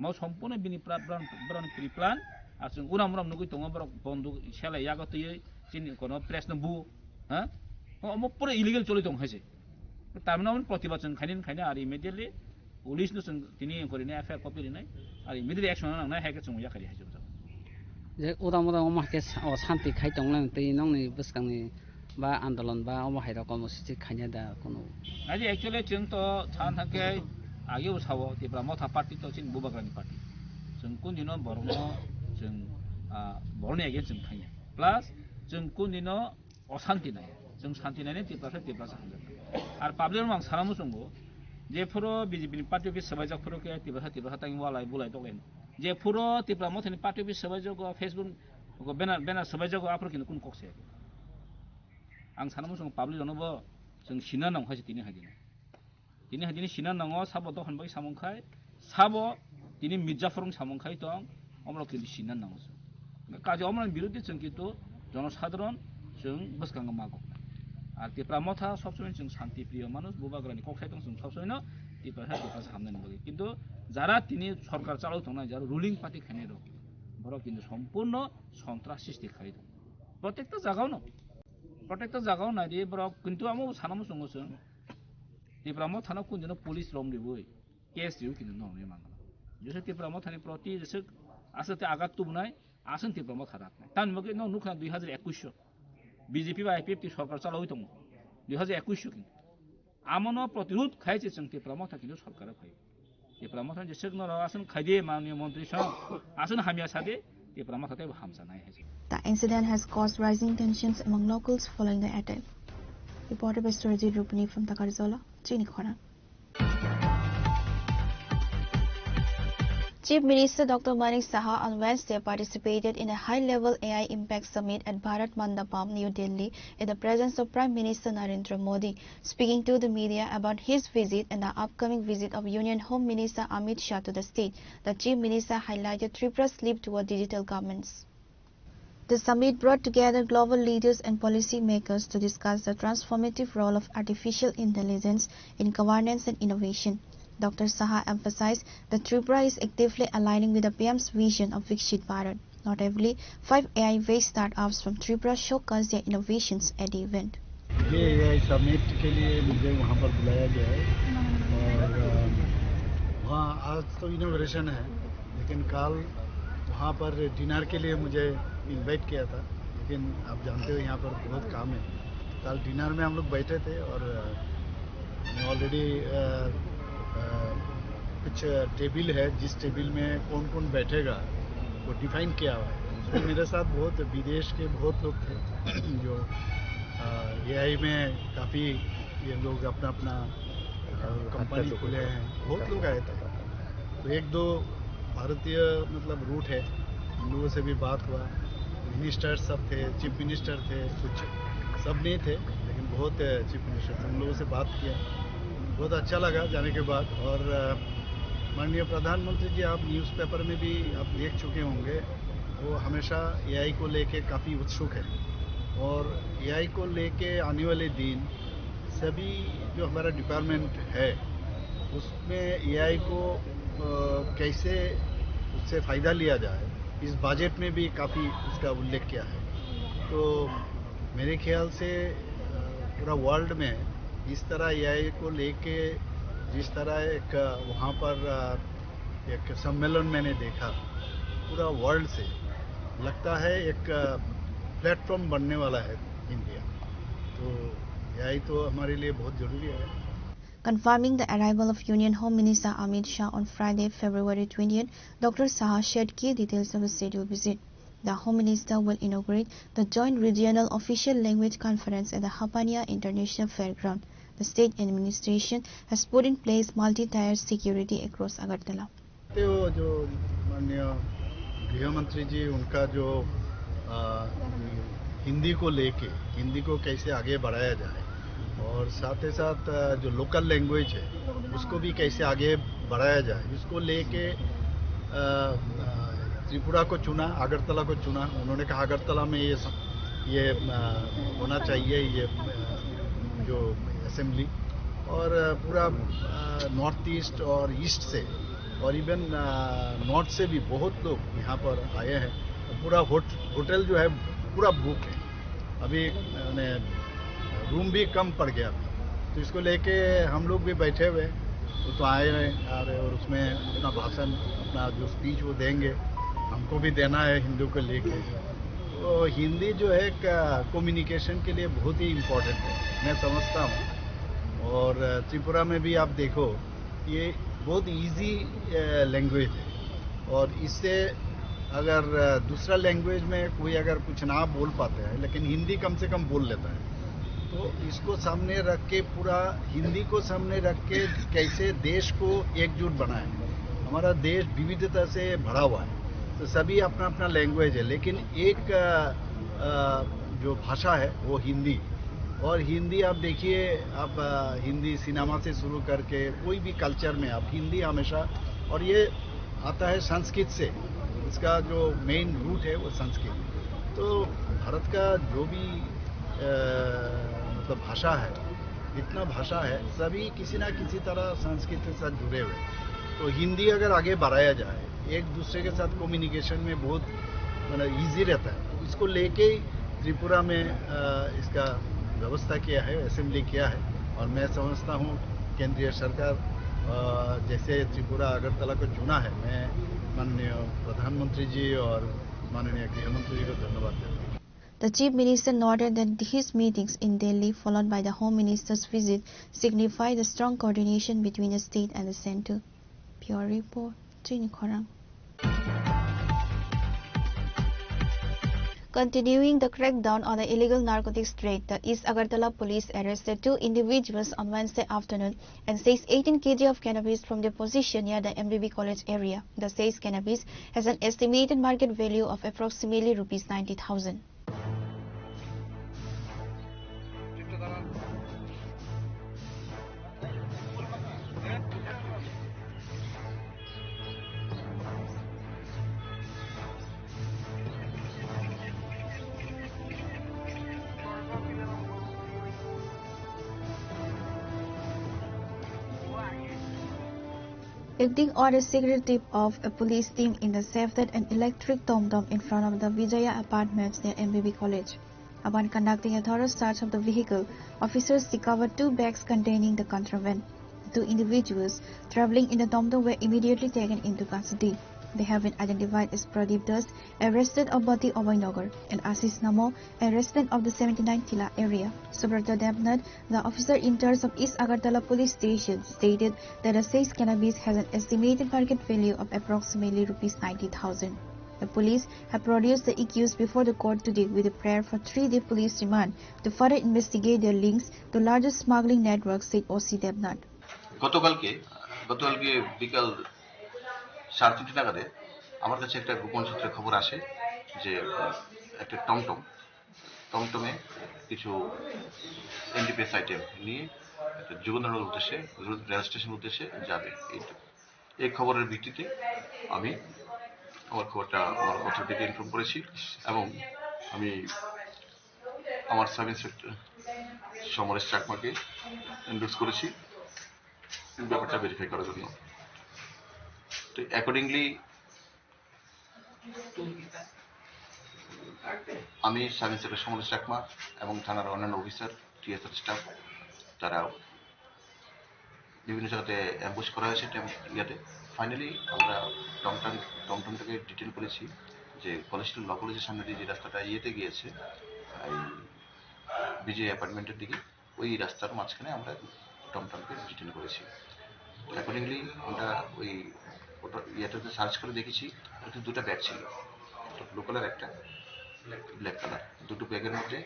মা সম্পূর্ণ বিনি প্রি প্ল্যান আর जों उराम नगै दङ बरक बन्दुक सेला यागतयै চিনি কোন প্রেস নবু হ্যাঁ অমো পুরো ইলিগাল চলি দङ হাইছে তারমানে প্রতিবাদ जों খাইনে আর ইমিডিয়েটলি পুলিশ नो जों তিনি করিনে এফআইআর কপি লিনাই আর ইমিডিয়েটলি অ্যাকশন নাंनाय हायके जों याखारि हाइছো যে উরাম অমাকে শান্তি খাই দংলাং তৈ নংনি বসকাंनि বা আন্দোলন বা অমাহাই কর্মসূচি খাইনা दा কোনো আজ एक्चुअली जों तो सान थाके आगे उसावो तिब्रा मथा पार्टी तो चिन बुबाग्रानि पार्टी जों कुन दिनो बरनो जों बरनि आगे जों खाइया प्लास जों कुन दिनो अशान्ति नाय जों शान्ति नायने तिब्रा हांगोन आर पाब्लिक आं सानामु संगो जे फुरो बिजेपि पार्टी अफिस सबाय जाक फुरो के तिब्रा तांगि वालाय बुलाय दगलेन जे फुरो तिब्रा मथनि पार्टी अफिस सबाय जाक फेसबुक बेना सबाय जागो आफोर किन्तु कुन कक्से आं सानो जों पाब्लिक जानोबो जों सिना नाव हाजि तिनि हादिनि सिना नाव साबो द हनबाय सामंखाय साबो तिनि मिर्जाफरं सामंखाय दं अमरा किन्तु सिना नाव काजे अमरा बिरुद्धे जों किन्तु जनसाधारण जों बसकांग मागो আর ত্রিপুরা মথা সবসময় जों শান্তি প্রিয় মানুষ বুবাগ্রানি কক্সাই দं जों সবসময় ত্রিপুরা সামনে বলি কিন্তু যারা তিনি সরকার চালাও থানায় যারা রুলিং পার্টি খানে রো বড় কিন্তু সম্পূর্ণ সন্ত্রাস সৃষ্টি খাই দं প্রত্যেকটা জায়গাও না দিয়ে বড় কিন্তু আমি সানামো সঙ্গে जों ত্রিপুরা মথানো কোন যেন পুলিশ রম দিবই কেস দিও কিন্তু নরনে মাঙ্গলা যেসে ত্রিপুরা মথানি প্রতি যেসে আসতে আঘাত তুবনায় আসেন ত্রিপুরা মথা রাখনায় তান মগে ন নুখা 2021 বিজেপি বা আইপিএফটি সরকার চালাওই দं 2021 কিন্তু আমনো প্রতিরোধ খাইছে जों ত্রিপুরা মথা কিন্তু সরকার খাই ত্রিপুরা মথা যেসে ন আসেন খাইদে মাননীয় মন্ত্রী সাহেব আসেন হামিয়া সাদে ত্রিপুরা মথাতে হামসা নাই है The incident has caused rising tensions among locals following the attack. Reporter by Surajit Rupani from Takarzola, Chinikhora. Chief Minister Dr. Manik Saha on Wednesday participated in a high-level AI Impact Summit at Bharat Mandapam, New Delhi, in the presence of Prime Minister Narendra Modi. Speaking to the media about his visit and the upcoming visit of Union Home Minister Amit Shah to the state, the Chief Minister highlighted Tripura's leap toward digital governments. The summit brought together global leaders and policy makers to discuss the transformative role of artificial intelligence in governance and innovation. Dr. Saha emphasized that Tripura is actively aligning with the PM's vision of Vikshit Bharat. Notably, 5 AI-based startups from Tripura showcased their innovations at the event. ये AI summit के लिए मुझे वहाँ पर बुलाया गया है और वहाँ आज तो इनोग्रेशन है लेकिन कल वहाँ पर डिनर के लिए मुझे इनवाइट किया था लेकिन आप जानते हो यहाँ पर बहुत काम है कल डिनर में हम लोग बैठे थे और ऑलरेडी कुछ टेबल है जिस टेबल में कौन कौन बैठेगा वो डिफाइन किया हुआ है उसमें मेरे साथ बहुत विदेश के बहुत लोग थे जो एआई में काफ़ी ये लोग अपना अपना कंपनी खुले हैं बहुत लोग आए थे तो एक दो भारतीय मतलब रूट है उन लोगों से भी बात हुआ मिनिस्टर सब थे चीफ मिनिस्टर थे कुछ सब नहीं थे लेकिन बहुत चीफ मिनिस्टर थे उन लोगों से बात किया बहुत अच्छा लगा जाने के बाद और माननीय प्रधानमंत्री जी आप न्यूज़पेपर में भी आप देख चुके होंगे वो हमेशा एआई को लेके काफ़ी उत्सुक है और एआई को लेके आने वाले दिन सभी जो हमारा डिपार्टमेंट है उसमें एआई को कैसे उससे फ़ायदा लिया जाए इस बजट में भी काफ़ी उसका उल्लेख किया है तो मेरे ख्याल से पूरा वर्ल्ड में इस तरह एआई को लेके जिस तरह एक वहाँ पर एक सम्मेलन मैंने देखा पूरा वर्ल्ड से लगता है एक प्लेटफॉर्म बनने वाला है इंडिया तो एआई तो हमारे लिए बहुत ज़रूरी है. Confirming the arrival of Union Home Minister Amit Shah on Friday, February 20th, Dr. Saha shared key details of his scheduled visit. The Home Minister will inaugurate the Joint Regional Official Language Conference at the Hapania International Fairground. The state administration has put in place multi-tiered security across Agartala. जो माननीय गृह मंत्री जी उनका जो हिंदी को लेके हिंदी को कैसे आगे बढ़ाया जाए और साथ ही साथ जो लोकल लैंग्वेज है उसको भी कैसे आगे बढ़ाया जाए इसको लेके त्रिपुरा को चुना अगरतला को चुना उन्होंने कहा अगरतला में ये होना चाहिए ये जो असेंबली और पूरा नॉर्थ ईस्ट और ईस्ट से और इवन नॉर्थ से भी बहुत लोग यहाँ पर आए हैं पूरा होटल जो है पूरा बुक है अभी रूम भी कम पड़ गया तो इसको लेके हम लोग भी बैठे हुए तो आए हैं और उसमें अपना भाषण अपना जो स्पीच वो देंगे हमको भी देना है हिंदी को लेके तो हिंदी जो है कम्युनिकेशन के लिए बहुत ही इम्पोर्टेंट है मैं समझता हूँ और त्रिपुरा में भी आप देखो ये बहुत इजी लैंग्वेज है और इससे अगर दूसरा लैंग्वेज में कोई अगर कुछ ना बोल पाते हैं लेकिन हिंदी कम से कम बोल लेता है तो इसको सामने रख के पूरा हिंदी को सामने रख के कैसे देश को एकजुट बनाएं हमारा देश विविधता से भरा हुआ है तो सभी अपना अपना लैंग्वेज है, लेकिन एक जो भाषा है वो हिंदी। और हिंदी आप देखिए, आप हिंदी सिनेमा से शुरू करके कोई भी कल्चर में आप हिंदी हमेशा, और ये आता है संस्कृत से, इसका जो मेन रूट है वो संस्कृत। तो भारत का जो भी मतलब भाषा है, इतना भाषा है, सभी किसी ना किसी तरह संस्कृत के साथ जुड़े हुए हैं। तो हिंदी अगर आगे बढ़ाया जाए, एक दूसरे के साथ कम्युनिकेशन में बहुत मतलब ईजी रहता है। तो इसको लेके त्रिपुरा में इसका व्यवस्था किया है, असेंबली किया है। और मैं समझता हूँ केंद्रीय सरकार जैसे त्रिपुरा अगरतला को चुना है, मैं माननीय प्रधानमंत्री जी और माननीय गृहमंत्री जी को धन्यवाद देता हूँ। The Chief Minister noted that his meetings in Delhi, followed by the Home Minister's visit, signify the strong coordination between the state and the centre. Pure report, Trini Khorang. Continuing the crackdown on the illegal narcotics trade, the East Agartala police arrested 2 individuals on Wednesday afternoon and seized 18 kg of cannabis from their position near the MBB college area. The seized cannabis has an estimated market value of approximately Rs 90,000. Acting on a secret tip of a police team in the safety an electric tom-tom in front of the Vijaya apartments near MBB College. Upon conducting a thorough search of the vehicle, officers recovered 2 bags containing the contraband. The 2 individuals traveling in the tom-tom were immediately taken into custody. They have been identified as Pradeep Das, a resident of Bati Obainagar, and Ashish Namo, a resident of the 79 Tila area. Subrata Devnath, the officer in charge of East Agartala police station, stated that the seized cannabis has an estimated market value of approximately Rs 90,000. The police have produced the accused before the court today with a prayer for 3-day police remand to further investigate their links to largest smuggling networks, said O.C. Devnath. গতকালকে বিকাল 3:30 নাগাদে আমার কাছে একটা গোপন সূত্রে খবর আসে যে একটা টমটমে কিছু এনডিপিএস আইটেম নিয়ে একটা যুগন্ধারোড উদ্দেশ্যে, রেল স্টেশনের উদ্দেশ্যে যাবে। এই খবরের ভিত্তিতে আমি আমার খবরটা আমার অথরিটিকে ইনফর্ম করেছি এবং আমি আমার সাব ইন্সপেক্টর সমরেশ চাকমাকে এন্ডোর্স করেছি ব্যাপারটা ভেরিফাই করার জন্য। তো অ্যাকর্ডিংলি আমি সাব ইন্সপেক্টর সমরেশ চাকমা এবং থানার অন্যান্য অফিসার, টিএসআর স্টাফ, তারা বিভিন্ন জায়গাতে অ্যাম্বুশ করা হয়েছে। ফাইনালি আমরা টমটমটাকে ডিটেন করেছি যে কলেজ ল কলেজের সামনে দিয়ে যে রাস্তাটা গিয়েছে এই বিজয় অ্যাপার্টমেন্টের দিকে, ওই রাস্তার মাঝখানে আমরা টমটমকে ডিটেন করেছি। অ্যাকর্ডিংলি আমরা ওই ইয়েটাতে সার্চ করে দেখেছি, ওতে 2টা ব্যাগ ছিল, ব্লু কালার, একটা ব্ল্যাক কালার। 2টো ব্যাগের মধ্যে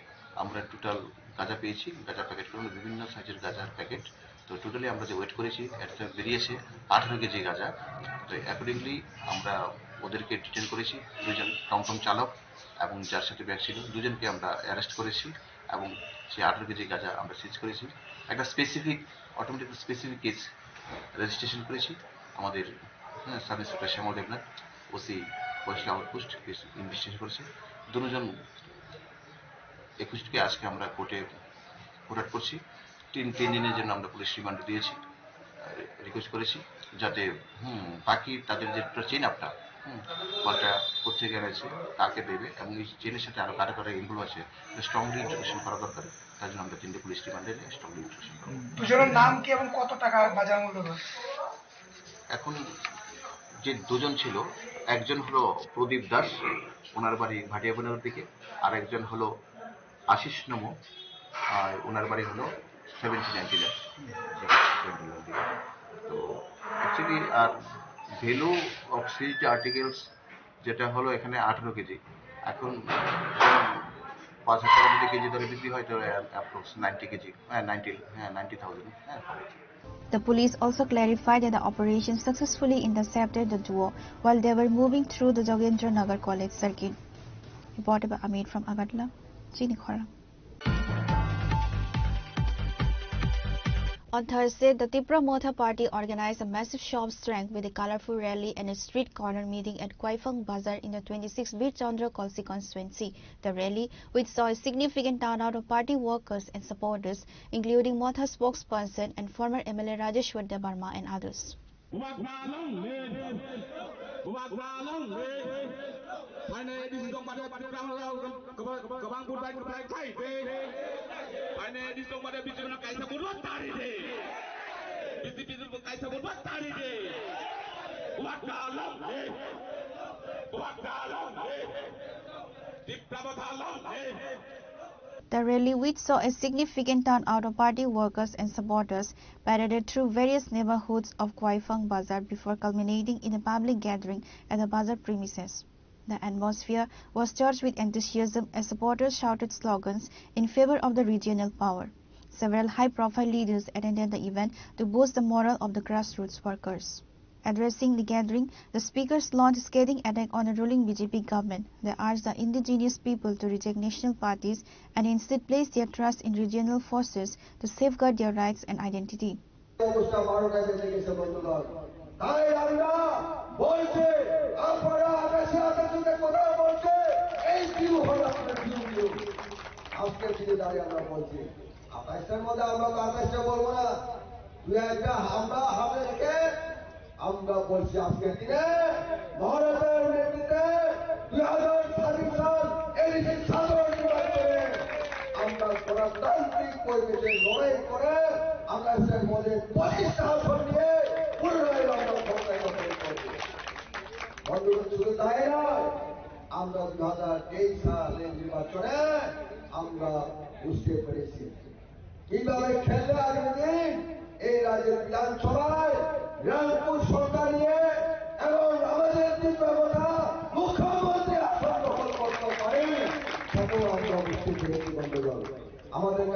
আমরা টোটাল গাঁজা পেয়েছি, গাঁজা প্যাকেটগুলো বিভিন্ন সাইজের গাঁজার প্যাকেট। তো টোটালি আমরা যে ওয়েট করেছি একটা বেরিয়েছে 18 কেজি গাঁজা। তো অ্যাকর্ডিংলি আমরা ওদেরকে ডিটেন করেছি, 2জন টমটম চালক এবং যার সাথে ব্যাগ ছিল 2জনকে আমরা অ্যারেস্ট করেছি এবং সেই 18 কেজি গাঁজা আমরা সিজ করেছি। একটা অটোমেটিক স্পেসিফিক কেস রেজিস্ট্রেশন করেছি আমাদের সাব ইন্সপেক্টর শ্যামল দেবনাথ, ওসি পয়সা আউটপোস্ট ইনভেস্টিগেশন করেছে। 2জন একুশকে আজকে আমরা কোর্টে প্রোডাক্ট করছি। 3 দিনের জন্য আমরা পুলিশ রিমান্ড দিয়েছি, রিকোয়েস্ট করেছি যাতে বাকি তাদের যে চেইন আপটা মালটা কোথেকে এনেছে, কাকে দেবে এবং এই চেনের সাথে আরো কারা কারা ইনভলভ আছে স্ট্রংলি ইন্ট্রোগেশন করা দরকার। তার জন্য আমরা 3টে পুলিশ রিমান্ডে নিয়ে স্ট্রংলি ইন্ট্রোগেশন করব। দুজনের নাম কি এবং কত টাকা বাজার মূল্য রয়েছে? এখন যে 2জন ছিল, একজন হলো প্রদীপ দাস, ওনার বাড়ি ভাটিয়াবনের দিকে, আর একজন হলো আশিস নমো, আর ওনার বাড়ি হলো 79 দিকে। তো অ্যাকচুয়ালি আর ভ্যালু অফ সিজড আর্টিকেলস যেটা হলো এখানে 18 কেজি, এখন 5,000 টাকা যদি কেজি ধরে বিক্রি হয় তো অ্যাপ্রক্স 90 কেজি, 90,000 হবে। The police also clarified that the operation successfully intercepted the duo while they were moving through the Jogendra Nagar College circuit. Reported by Amit from Agadla, Chinikhara. On Thursday, the Tripura Motha Party organized a massive show of strength with a colorful rally and a street corner meeting at Kwaifang Bazar in the 26th Bir Chandra Kalsi constituency. The rally, which saw a significant turnout of party workers and supporters, including Motha spokesperson and former MLA Rajeshwar Debarma and others. The rally, which saw a significant turnout of party workers and supporters, paraded through various neighborhoods of Kwaifang Bazar before culminating in a public gathering at the Bazar premises. The atmosphere was charged with enthusiasm as supporters shouted slogans in favor of the regional power. Several high-profile leaders attended the event to boost the morale of the grassroots workers. Addressing the gathering, the speakers launched a scathing attack on the ruling BJP government. They urged the indigenous people to reject national parties and instead place their trust in regional forces to safeguard their rights and identity. আমরা বলছি আজকের দিনে ভারতের নেতৃত্বে 2023 সাল এই সাধারণ নির্বাচনে আমরা গণতান্ত্রিক পরিবেশে লড়াই করে আকাশের মধ্যে 25টা আসন নিয়ে পুনরায় আমরা ক্ষমতায় দখল করব। বন্ধুগণ, শুধু তাই নয়, আমরা 2023 সালের নির্বাচনে আমরা বুঝতে পেরেছি কিভাবে খেললে আগামী দিন এই রাজ্যের বিধানসভায় রামপুর সরকার নিয়ে এবং আমাদের ত্রিপুরা মুখ্যমন্ত্রী আসন দখল করতে পারে, সেটাও আমরা বুঝতে পেরেছি। বন্ধুগণ, আমাদের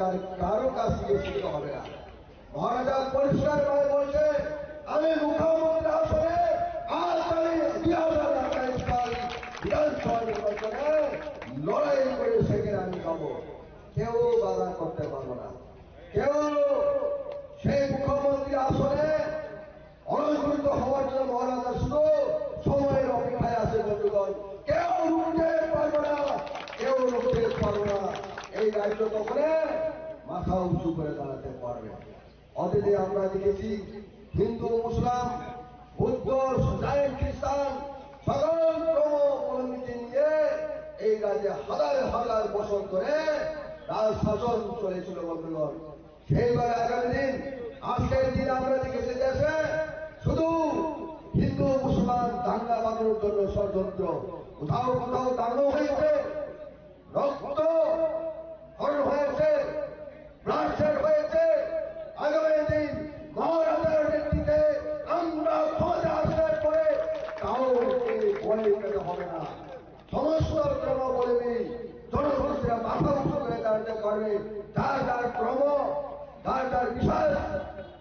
কারো কাছ থেকে শিখতে হবে না। মহারাজা পরিষ্কার ভাবে বলছে, আমি মুখ্যমন্ত্রী আসনে আগামী 2028 সাল বিধানসভা নির্বাচনে লড়াই করে সেখানে আমি যাবো। কেউ বাধা করতে পারবো না। কেউ সেই মুখ্যমন্ত্রী আসনে অলঙ্কৃত হওয়ার জন্য মহারাজা শুধু সময়ের অপেক্ষায় আছে। বন্ধুগণ, কেউ রুখতে পারবে না, কেউ রুখতে পারবে না। এই রাজ্য তখন মাথা উঁচু করে দাঁড়াতে পারবে। অতীতে আমরা দেখেছি হিন্দু, মুসলিম, বৌদ্ধ, জৈন, খ্রিস্টান সকল ধর্মাবলম্বী নিয়ে এই রাজ্যে হাজার হাজার বছর ধরে রাজ শাসন চলেছিল। বন্ধুগণ, সেইভাবে আগামী দিন আজকের দিন আমরা দেখেছি দেশে শুধু হিন্দু মুসলমান দাঙ্গা বাঁধানোর জন্য ষড়যন্ত্র, কোথাও কোথাও দাঙ্গা হয়েছে, রক্ত হরণ হয়েছে, ব্লাডশেড হয়েছে। আগামী দিন মহারাজার নেতৃত্বে আমরা ক্ষমতা আসার পরে কাউকে ভয় পেতে হবে না। সমস্ত ধর্মাবলম্বী জনগোষ্ঠীরা মাথা উঁচু করে দাঁড়াতে পারবে। যার যার ধর্ম, যার যার বিশ্বাস,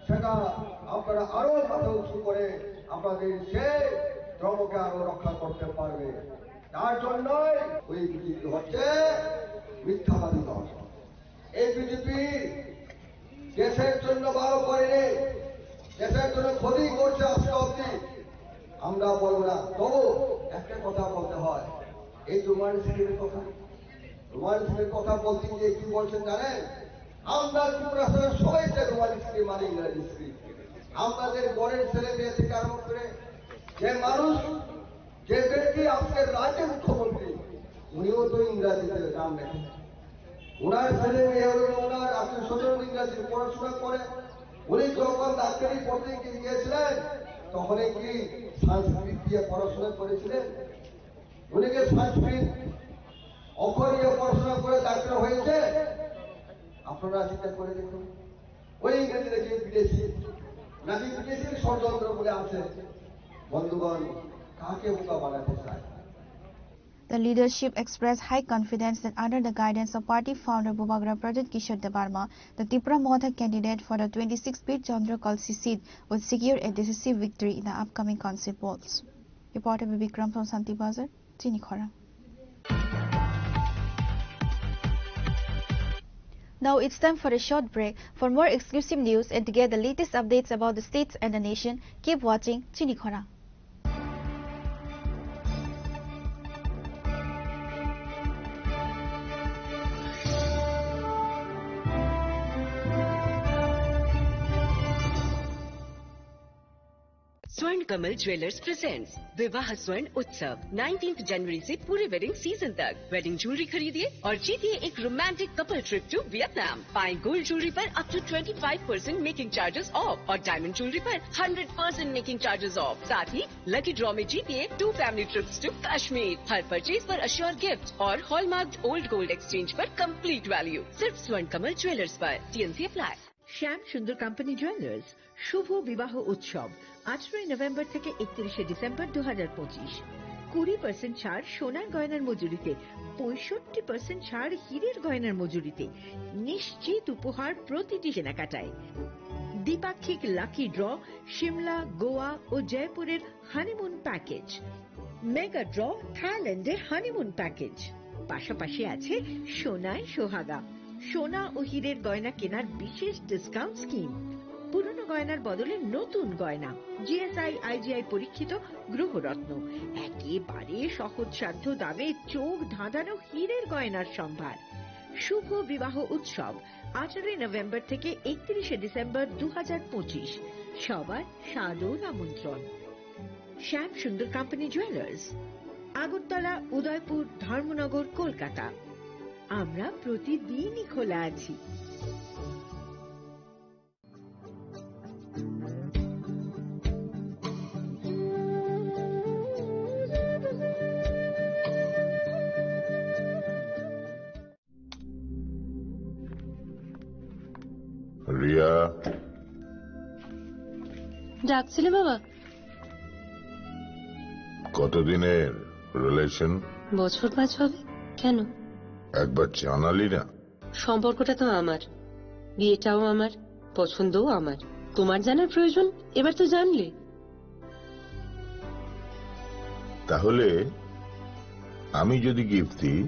সেটা আপনারা আরো মাথা উঁচু করে আপনাদের সে ধর্মকে আরো রক্ষা করতে পারবে। তার জন্যই ওই বিজেপি হচ্ছে মিথ্যাবাদী দল। এই বিজেপি দেশের জন্য ভালো করেনি, দেশের জন্য ক্ষতি করছে আজকে অব্দি। আমরা বলবো না, তবু একটা কথা বলতে হয়, এই রুমানি স্কিমের কথা। রুমানি স্কিমের কথা বলতে গিয়ে কি বলছেন জানেন? আমরা ত্রিপুরা সবাই রুমানি স্কিম মানে ইংরেজি স্কিম। আমাদের বরের ছেলে মেয়ে থেকে আরম্ভ করে যে মানুষ, যে ব্যক্তি আজকের রাজ্যের মুখ্যমন্ত্রী, উনিও তো ইংরাজিতে নাম লেখেন। ওনার ছেলে মেয়ে এবং ওনার আত্মীয় স্বজন ইংরাজি পড়াশোনা করে। উনি যখন ডাক্তারি পড়তে গিয়েছিলেন তখন কি সংস্কৃত দিয়ে পড়াশোনা করেছিলেন? উনি কি সংস্কৃত অক্ষর নিয়ে পড়াশোনা করে ডাক্তার হয়েছে? আপনারা চিন্তা করে দেখুন, ওই ইংরেজি দেখে বিদেশি নাকি বিদেশির ষড়যন্ত্র বলে আছে। বন্ধুগণ, কাকে বোকা বানাতে চায়? The leadership expressed high confidence that under the guidance of party founder Bubagara Pradhan Kishore Debarma, the Tripura Mohata candidate for the 26th Bir Chandra Kalsi seat would secure a decisive victory in the upcoming council polls. Reporter Bikram from Santi Bazar, Chinikhara. Now it's time for a short break. For more exclusive news and to get the latest updates about the states and the nation, keep watching Chinikhara. स्वर्ण Kamal jewellers presents विवाह स्वर्ण उत्सव 19 जनवरी से पूरे wedding season तक wedding jewellery खरीदिए और जीतिए एक romantic couple trip to Vietnam. पाएं गोल्ड ज्वेलरी पर up to 25% making charges off और डायमंड ज्वेलरी पर 100% मेकिंग चार्जेस ऑफ। साथ ही लकी ड्रॉ में जीतिए 2 फैमिली ट्रिप्स टू कश्मीर। हर परचेज पर अश्योर गिफ्ट और हॉलमार्क ओल्ड गोल्ड एक्सचेंज पर कंप्लीट वैल्यू। सिर्फ स्वर्ण कमल ज्वेलर्स पर। TNC apply. Shyam Sundar company jewellers শুভ বিবাহ উৎসব 18 নভেম্বর থেকে 31 ডিসেম্বর 2025। 20% ছাড় সোনার গয়নার মজুরিতে, 65% ছাড় হীরের গয়নার মজুরিতে, নিশ্চিত উপহার প্রতিটি কেনাকাটায়। দ্বিপাক্ষিক লাকি ড্র, শিমলা, গোয়া ও জয়পুরের হানিমুন প্যাকেজ, মেগা ড্র থাইল্যান্ডের হানিমুন প্যাকেজ। পাশাপাশি আছে সোনায় সোহাগা, সোনা ও হীরের গয়না কেনার বিশেষ ডিসকাউন্ট স্কিম। পুরনো গয়নার বদলে নতুন গয়না, GSI IGI পরীক্ষিত গ্রহরত্ন, একেবারে সহজসাধ্য দামে চোখ ধাঁধানো হীরের গয়নার সম্ভার। শুভ বিবাহ উৎসব 18 নভেম্বর থেকে 31 ডিসেম্বর 2025। সবার সাদর আমন্ত্রণ। শ্যাম সুন্দর কোম্পানি জুয়েলার্স, আগরতলা, উদয়পুর, ধর্মনগর, কলকাতা। আমরা প্রতিদিনই খোলা আছি। রিয়া, ডাকছিলে বাবা? কতদিনের রিলেশন? বছর 5 হবে। কেন? একবার জানালি না? সম্পর্কটা তো আমার, বিয়েটাও আমার, পছন্দও আমার। তোমার জানার প্রয়োজন এবার তো জানলে। তাহলে আমি যদি গিফট দিই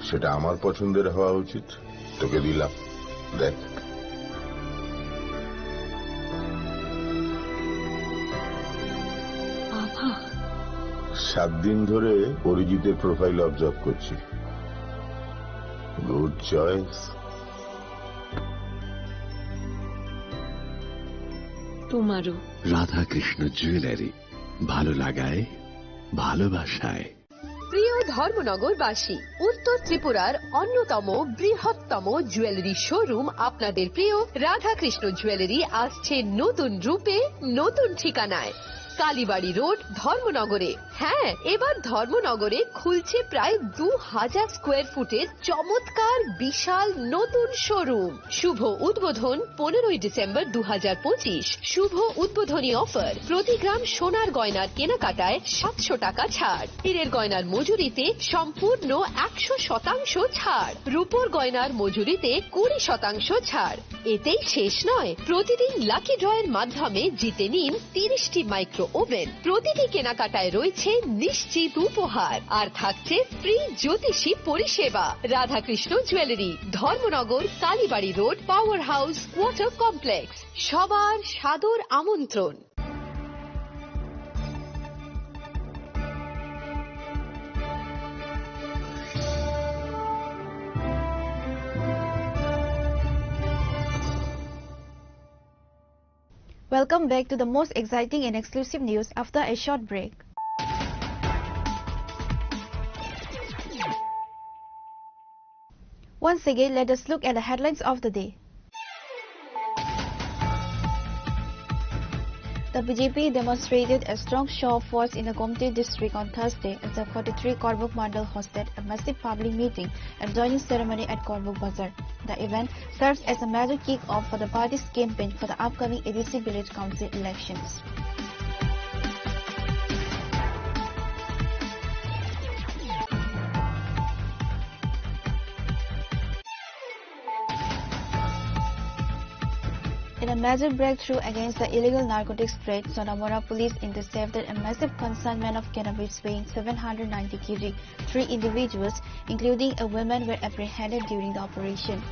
সেটা আমার পছন্দের হওয়া উচিত। তোকে দিলাম, দেখ। বাবা, 7 দিন ধরে অরিজিতের প্রোফাইল অবজার্ভ করছি। Good choice. তোমারও। রাধাকৃষ্ণ জুয়েলারি, ভালো লাগায়, ভালোবাসায়। প্রিয় ধর্মনগরবাসী, উত্তর ত্রিপুরার অন্যতম বৃহত্তম জুয়েলারি শোরুম আপনাদের প্রিয় রাধাকৃষ্ণ জুয়েলারি আসছে নতুন রূপে, নতুন ঠিকানায়। কালীবাড়ি রোড, ধর্মনগরে। হ্যাঁ, এবার ধর্মনগরে খুলছে প্রায় 2000 স্কোয়ার ফুটের চমৎকার বিশাল নতুন শোরুম। শুভ উদ্বোধন 15 ডিসেম্বর 2025। শুভ উদ্বোধনী অফার, প্রতি গ্রাম সোনার গয়নার কেনাকাটায় 700 টাকা ছাড়, হীরের গয়নার মজুরিতে সম্পূর্ণ 100% ছাড়, রূপোর গয়নার মজুরিতে 20% ছাড়। এতেই শেষ নয়, প্রতিদিন লাকি ড্রয়ের মাধ্যমে জিতে নিন 30টি মাইক্রো ওভেন। প্রতিটি কেনাকাটায় রয়েছে নিশ্চিত উপহার আর থাকছে ফ্রি জ্যোতিষী পরিষেবা। Radhakrishna jewellery, Dharmanagar, Kalibari road, power house, water complex. সবার সাদর আমন্ত্রণ। Welcome back to the most exciting and exclusive news after a short break. Once again, let us look at the headlines of the day. The BJP demonstrated a strong show of force in the Gomti district on Thursday as the 43 Korbuk Mandal hosted a massive public meeting and joining ceremony at Korbuk Bazar. The event serves as a major kick-off for the party's campaign for the upcoming ADC Village Council elections. major breakthrough against the illegal narcotics trade, Sonamora police intercepted a massive consignment of cannabis weighing 790 kg. 3 individuals, including a woman, were apprehended during the operation.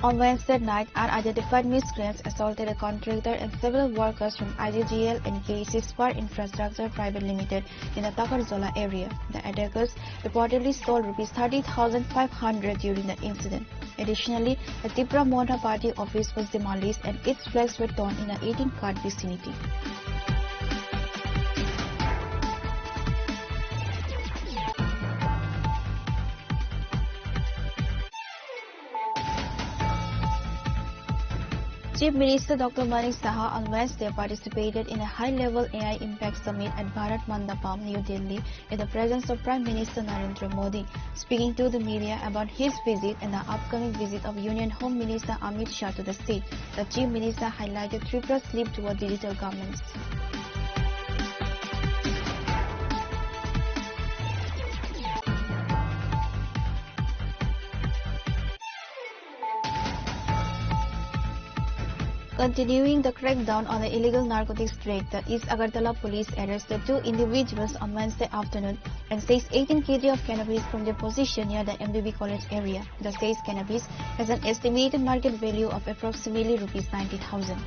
On Wednesday night, unidentified miscreants assaulted a contractor and several workers from IGGL and KC Spar Infrastructure Private Limited in the Takarzola area. The attackers reportedly stole ₹30,500 during the incident. Additionally, the Tipra Mona Party office was demolished and its flags were torn in an 18-cart vicinity. Chief Minister Dr. Manik Saha on Wednesday participated in a high-level AI Impact Summit at Bharat Mandapam, New Delhi, in the presence of Prime Minister Narendra Modi. Speaking to the media about his visit and the upcoming visit of Union Home Minister Amit Shah to the state, the Chief Minister highlighted Tripura's leap toward digital governance. Continuing the crackdown on the illegal narcotics trade, the East Agartala police arrested 2 individuals on Wednesday afternoon and seized 18 kg of cannabis from their position near the MBB College area. The seized cannabis has an estimated market value of approximately ₹90,000.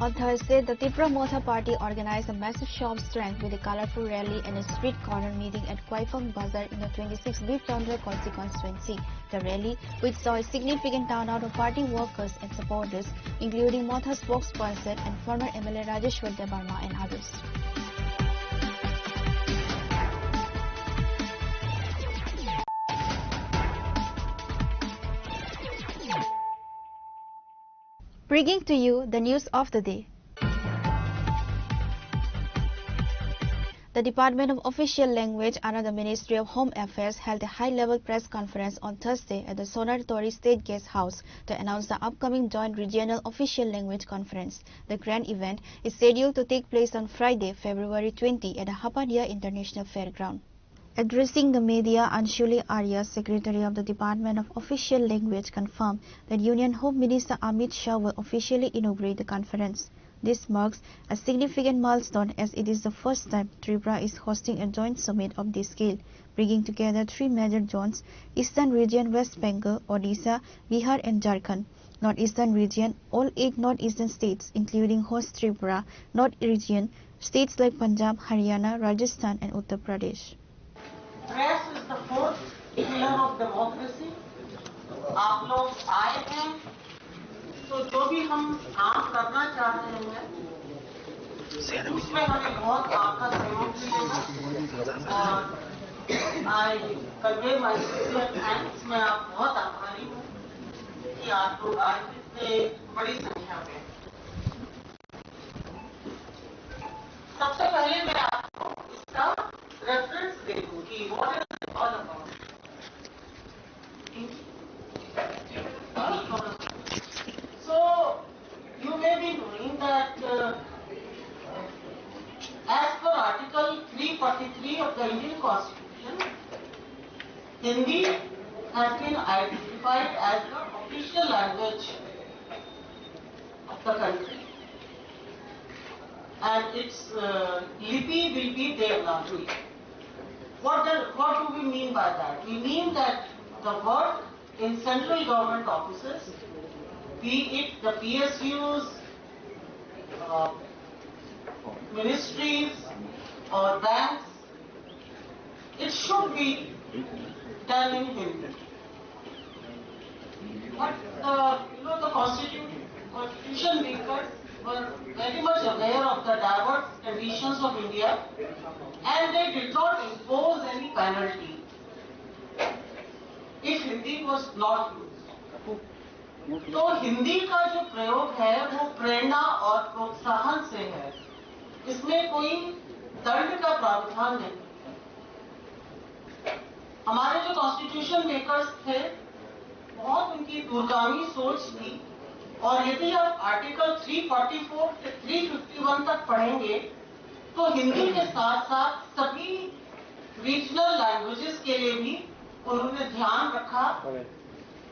On Thursday, the Tipra Motha Party organized a massive show of strength with a colorful rally and a street corner meeting at Kwaifang Bazar in the 26th Bipchandra constituency. The rally, which saw a significant turnout of party workers and supporters, including Motha spokesperson and former MLA Rajeshwar Debarma and others. Bringing to you the news of the day. The Department of Official Language under the Ministry of Home Affairs held a high-level press conference on Thursday at the Sonar Tori State Guest House to announce the upcoming Joint Regional Official Language Conference. The grand event is scheduled to take place on Friday, February 20 at the Hapadia International Fairground. Addressing the media, Anshuli Arya, Secretary of the Department of Official Language, confirmed that Union Home Minister Amit Shah will officially inaugurate the conference. This marks a significant milestone as it is the first time Tripura is hosting a joint summit of this scale, bringing together 3 major zones: Eastern Region, West Bengal, Odisha, Bihar and Jharkhand. Northeastern Region, all 8 northeastern states including host Tripura. North Region, states like Punjab, Haryana, Rajasthan and Uttar Pradesh. Press is the fourth pillar of democracy. आप लोग आए हैं तो जो भी हम काम करना चाह रहे हैं उसमें हमें बहुत आपका सहयोग मिलेगा और I convey my sincere thanks. मैं आप बहुत आभारी हूँ कि आप लोग आए इतने बड़ी संख्या में। सबसे पहले मैं आपको इसका रेफरेंस दे दूं कि what is it all about. So you may be knowing that as per Article 343 of the Indian Constitution, Hindi has been identified as the official language of the country, and its lipi will be Devanagari. What do we mean by that? We mean that the work in central government offices, be it the PSUs, ministries or banks, it should be done in Hindi. But the constitution makers were very much aware of the diverse conditions of India, and they did not impose any penalty if Hindi was not used. तो हिंदी का जो प्रयोग है वो प्रेरणा और प्रोत्साहन से है, इसमें कोई दंड का प्रावधान नहीं। हमारे जो कॉन्स्टिट्यूशन मेकर्स थे बहुत उनकी दूरगामी सोच थी और यदि आप आर्टिकल 344 से 351 तक पढ़ेंगे तो हिंदी के साथ साथ सभी रीजनल लैंग्वेजेस के लिए भी उन्होंने ध्यान रखा,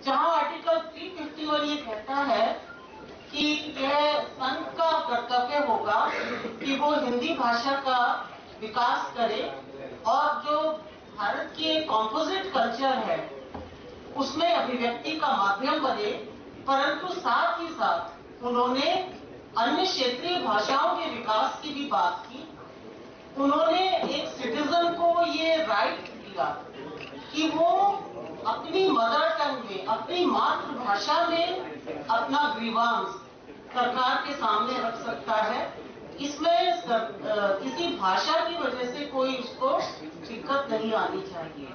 जहां आर्टिकल 351 ये कहता है कि यह संघ का कर्तव्य होगा कि वो हिंदी भाषा का विकास करे और जो भारत की कॉम्पोजिट कल्चर है उसमें अभिव्यक्ति का माध्यम बने, परंतु साथ ही साथ उन्होंने अन्य क्षेत्रीय भाषाओं के विकास की भी बात की। उन्होंने एक सिटीजन को ये राइट दिया कि वो अपनी मदर टंग में, अपनी मातृभाषा में अपना ग्रीवांस सरकार के सामने रख सकता है। इसमें किसी भाषा की वजह से कोई उसको दिक्कत नहीं आनी चाहिए।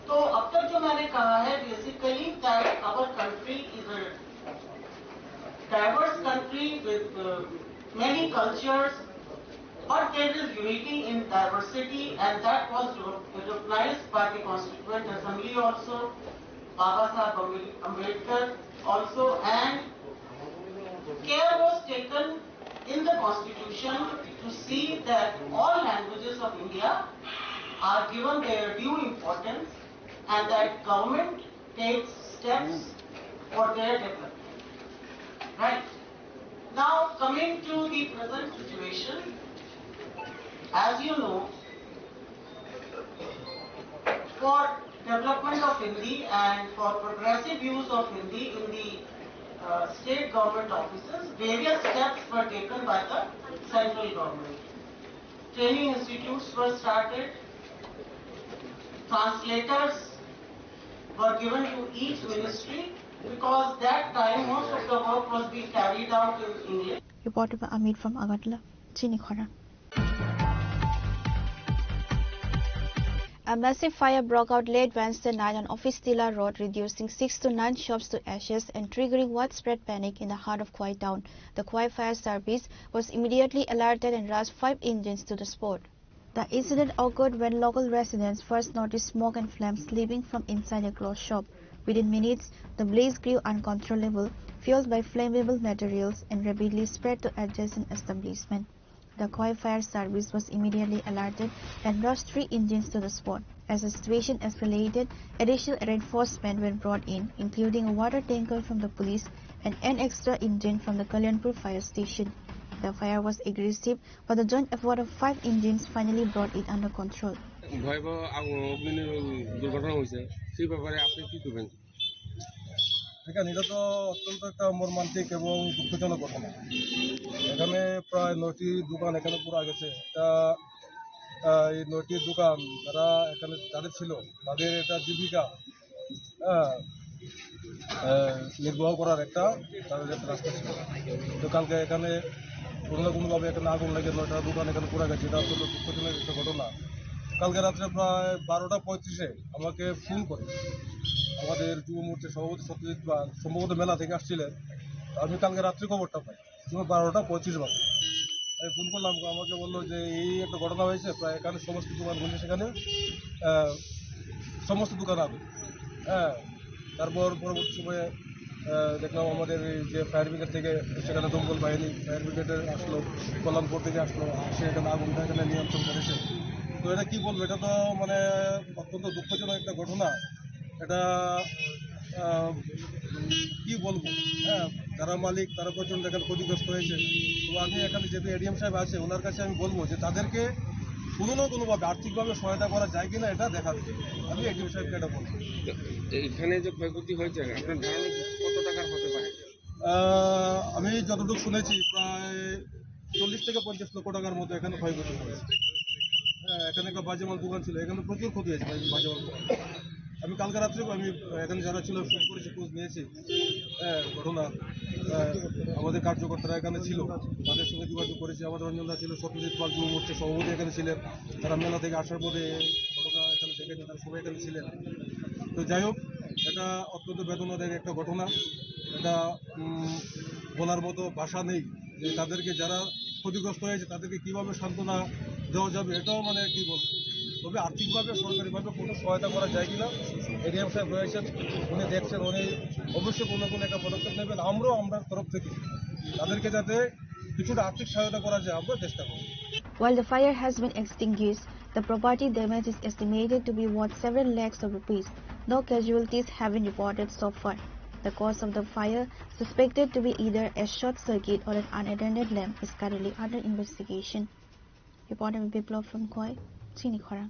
तो अब तक जो मैंने कहा है basically that our country is a diverse country with many cultures but there is unity in diversity, and that was recognized by the Constituent Assembly also, Baba Saheb Ambedkar also, and care was taken in the Constitution to see that all languages of India are given their due importance and that government takes steps for their development. Right. Now coming to the present situation, as you know, for development of Hindi and for progressive use of Hindi in the state government offices, various steps were taken by the central government. Training institutes were started, translators were given to each ministry because that time most of the work was being carried out in English. Reported by Amit from Agartala, Chini Khora. A massive fire broke out late Wednesday night on Office Tila Road, reducing 6 to 9 shops to ashes and triggering widespread panic in the heart of Khoi town. The Khoi Fire Service was immediately alerted and rushed 5 engines to the spot. The incident occurred when local residents first noticed smoke and flames leaping from inside a closed shop. Within minutes, the blaze grew uncontrollable, fueled by flammable materials, and rapidly spread to adjacent establishments. The Khoi Fire Service was immediately alerted and rushed 3 engines to the spot. As the situation escalated, additional reinforcements were brought in, including a water tanker from the police and an extra engine from the Kalyanpur fire station. The fire was aggressive, but the joint effort of 5 engines finally brought it under control. এটা তো অত্যন্ত একটা মর্মান্তিক এবং দুঃখজনক ঘটনা। এখানে প্রায় 9টি দোকান এখানে পুরো গেছে। এটা এই 9টি দোকান যারা এখানে যাদের ছিল তাদের এটা জীবিকা নির্বাহ করার একটা তাদের একটা রাস্তা ছিল। তো কালকে এখানে কোনো না কোনোভাবে এখানে আগুন লেগে 9টা দোকান এখানে পুরো গেছে। এটা অত্যন্ত দুঃখজনক একটা ঘটনা। কালকে রাত্রে প্রায় 12টা 35-এ আমাকে ফোন করে আমাদের যুব মোর্চার সভাপতি সত্যজিৎ পাল সম্ভবত মেলা থেকে আসছিলেন। আমি কালকে রাত্রে খবরটা পাই 12টা 35 বাজে। আমি ফোন করলাম, আমাকে বললো যে এই একটা ঘটনা হয়েছে, প্রায় এখানে সমস্ত দোকান ঘুরছে, সেখানে সমস্ত দোকান আগুন। তারপর পরবর্তী সময়ে দেখলাম আমাদের যে ফায়ার ব্রিগেড থেকে সেখানে দমকল বাহিনী ফায়ার ব্রিগেডের আসলো, কল্যাণপুর থেকে আসলো, সে এখানে আগুনটা এখানে নিয়ন্ত্রণ করেছে। তো এটা কি বলবো, এটা তো মানে অত্যন্ত দুঃখজনক একটা ঘটনা। এটা কি বলবো, যারা মালিক তারা প্রচণ্ড এখানে ক্ষতিগ্রস্ত হয়েছে। তো আমি এখানে যেহেতু এডিএম সাহেব আছে ওনার কাছে আমি বলবো যে তাদেরকে কোনো না কোনোভাবে আর্থিকভাবে সহায়তা করা যায় কিনা এটা দেখা দিতে। আমি এডিএম সাহেবকে এটা বলবো। এখানে যে ক্ষয়ক্ষতি হয়েছে আপনার ধারণা কত টাকার হতে পারে? আমি যতটুকু শুনেছি প্রায় 40 থেকে 50 লক্ষ টাকার মতো এখানে ক্ষয়ক্ষতি হয়েছে। এখানে একটা বাজেমাল দোকান ছিল, এখানে প্রচুর ক্ষতি হয়েছে বাজেমাল দোকান। আমি কালকে রাত্রে আমি এখানে যারা ছিল ফোন করেছি, খোঁজ নিয়েছি ঘটনা। আমাদের কার্যকর্তারা এখানে ছিল, তাদের সঙ্গে যোগাযোগ করেছি। আমাদের রঞ্জনদা ছিল, সত্যজিৎ পাল যুব মোর্চার সভাপতি এখানে ছিলেন, তারা মেলা থেকে আসার পরে ঘটনা এখানে দেখেছেন, তারা সবাই এখানে ছিলেন। তো যাই হোক, এটা অত্যন্ত বেদনাদায়ক একটা ঘটনা। এটা বলার মতো ভাষা নেই যে তাদেরকে যারা ক্ষতিগ্রস্ত হয়েছে তাদেরকে কীভাবে সান্ত্বনা দেওয়া যাবে, এটাও মানে কী বলবো। তো তবে আর্থিকভাবে সরকারিভাবে কোনো সহায়তা করা যায় কিনা এডিএম সাহেব রয়েছেন, উনি দেখছেন, উনি অবশ্যই কোনো একটা পদক্ষেপ নেবেন। আমরাও আমরা তরফ থেকে তাদেরকে যাতে কিছুটা আর্থিক সহায়তা করা যায় আমরা চেষ্টা করব। While the fire has been extinguished, the property damage is estimated to be worth several lakhs of rupees. No casualties have been reported so far. The cause of the fire, suspected to be either a short circuit or an unattended lamp, is currently under investigation. Reporter Biplov from Khoi, Chini Khora.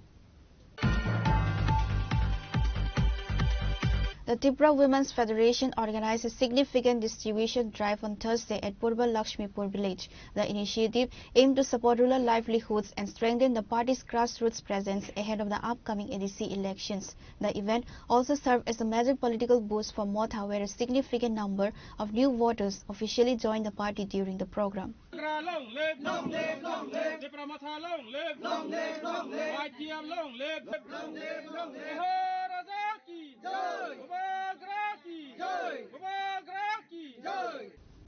The Tripura Women's Federation organized a significant distribution drive on Thursday at Purba Lakshmipur village. The initiative aimed to support rural livelihoods and strengthen the party's grassroots presence ahead of the upcoming ADC elections. The event also served as a major political boost for Motha, where a significant number of new voters officially joined the party during the program.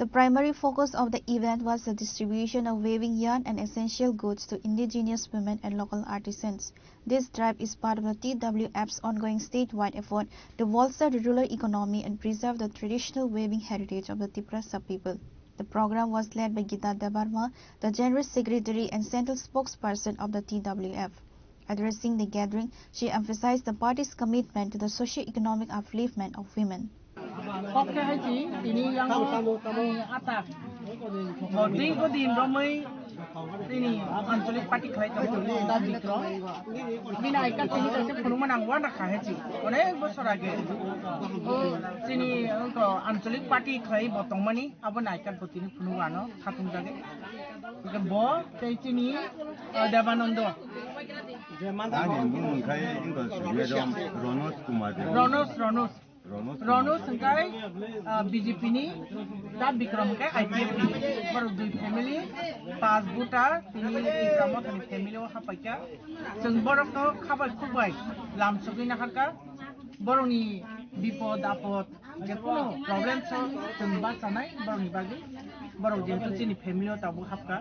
The primary focus of the event was the distribution of weaving yarn and essential goods to indigenous women and local artisans. This drive is part of the TWF's ongoing statewide effort to bolster the rural economy and preserve the traditional weaving heritage of the Tripura sub-people. The program was led by Gita Debarma, the General Secretary and Central Spokesperson of the TWF. Addressing the gathering, she emphasized the party's commitment to the socio-economic upliftment of women. Ini Antolik Party khai tamo da dikro bina ikat tini kaise phunuman angwa na khahe chi onek bosor age tini onko Antolik Party khai botongmani abo naikat botini phunugano khatung jage ke bo tei tini Devanando Rono Sangkai BJP ni dan Bikram kai IPF ni baru dui family pas buta tini Bikram tani family o hapakya sung borok to khabar kubai lam sugi na harka boroni bipod apod je kono problem so sung ba sanai boroni bagi borok je tu tini family o tabu hapka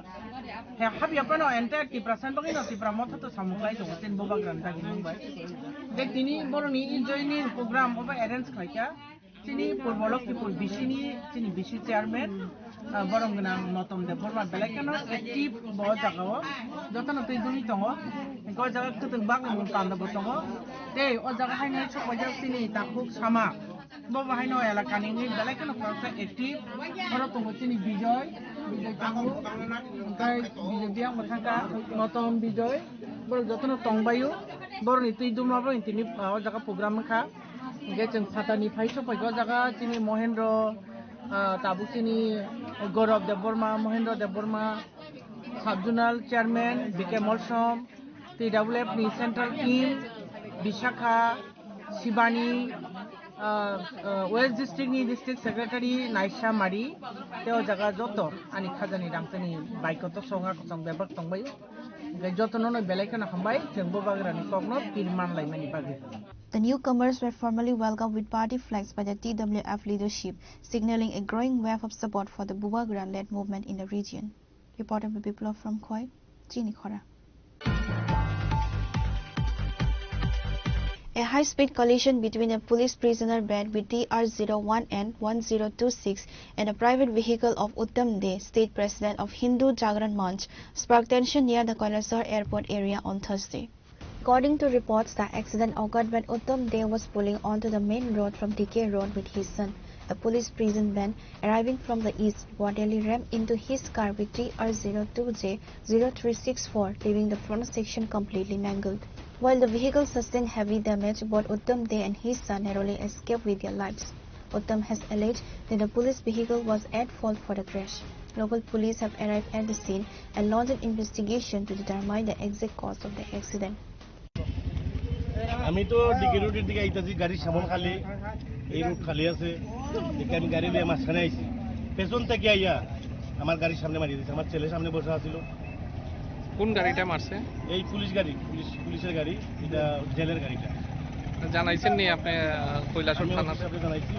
he habya pano entire Tripura bagi no Tripura motha to samuklai to ten boba granta gi mumbai dek tini boroni enjoying program oba arrange khaika tini Purbolok Tripur bisini tini bisi chairman borong gnang notom de borma belakano active bo jagao jotono tui duni tongo ko jaga kutung bang mun panda bo tongo te o jaga hainai sokojak tini takuk sama bo haino elakani ni belakano prose active oro tongo tini bijoy tangu kai bijoy mothaka notom bijoy bor jotono tongbayu borni tui dumma bo tini o jaga program kha ge jeng satani phaiso phaigo jaga tini Mohendro tabu tini Gaurav Deborma Mohendro Deborma Subjonal Chairman BK Molsom TWF ni Central Team Bishakha Shibani West District ni District Secretary Naisha Mari teo jaga joto ani khajani rangtani baikoto songa kosong bebak tongbai ge joto no belaikana hambai jengbo bagrani kokno pirman laimani bagi. The newcomers were formally welcomed with party flags by the TWF leadership, signaling a growing wave of support for the Bubagran-led movement in the region. Reporter Biplov from Khoi, Chini Khora. A high-speed collision between a police prisoner bed with TR-01N 1026 and a private vehicle of Uttam De, state president of Hindu Jagran Manch, sparked tension near the Kailasar airport area on Thursday. According to reports, the accident occurred when Uttam De was pulling onto the main road from DK Road with his son. A police prison van arriving from the east reportedly rammed into his car with TR02J0364, leaving the front section completely mangled. While the vehicle sustained heavy damage, both Uttam De and his son narrowly escaped with their lives. Uttam has alleged that the police vehicle was at fault for the crash. Local police have arrived at the scene and launched an investigation to determine the exact cause of the accident. আমি তো decay রোডের দিকে আইতাছি গাড়ির সামন খালি এই road খালি আছে দেখে আমি গাড়ি নিয়ে মাঝখানে আইছি পেছন থেকে আইয়া আমার গাড়ির সামনে মারিয়ে দিয়েছে আমার ছেলে সামনে বসে আছিল কোন গাড়িটা মারছে এই পুলিশ গাড়ি পুলিশের গাড়ি এটা জেলের গাড়িটা জানাইছেন নি আপনি কৈলাসর থানা আপনি জানাইছি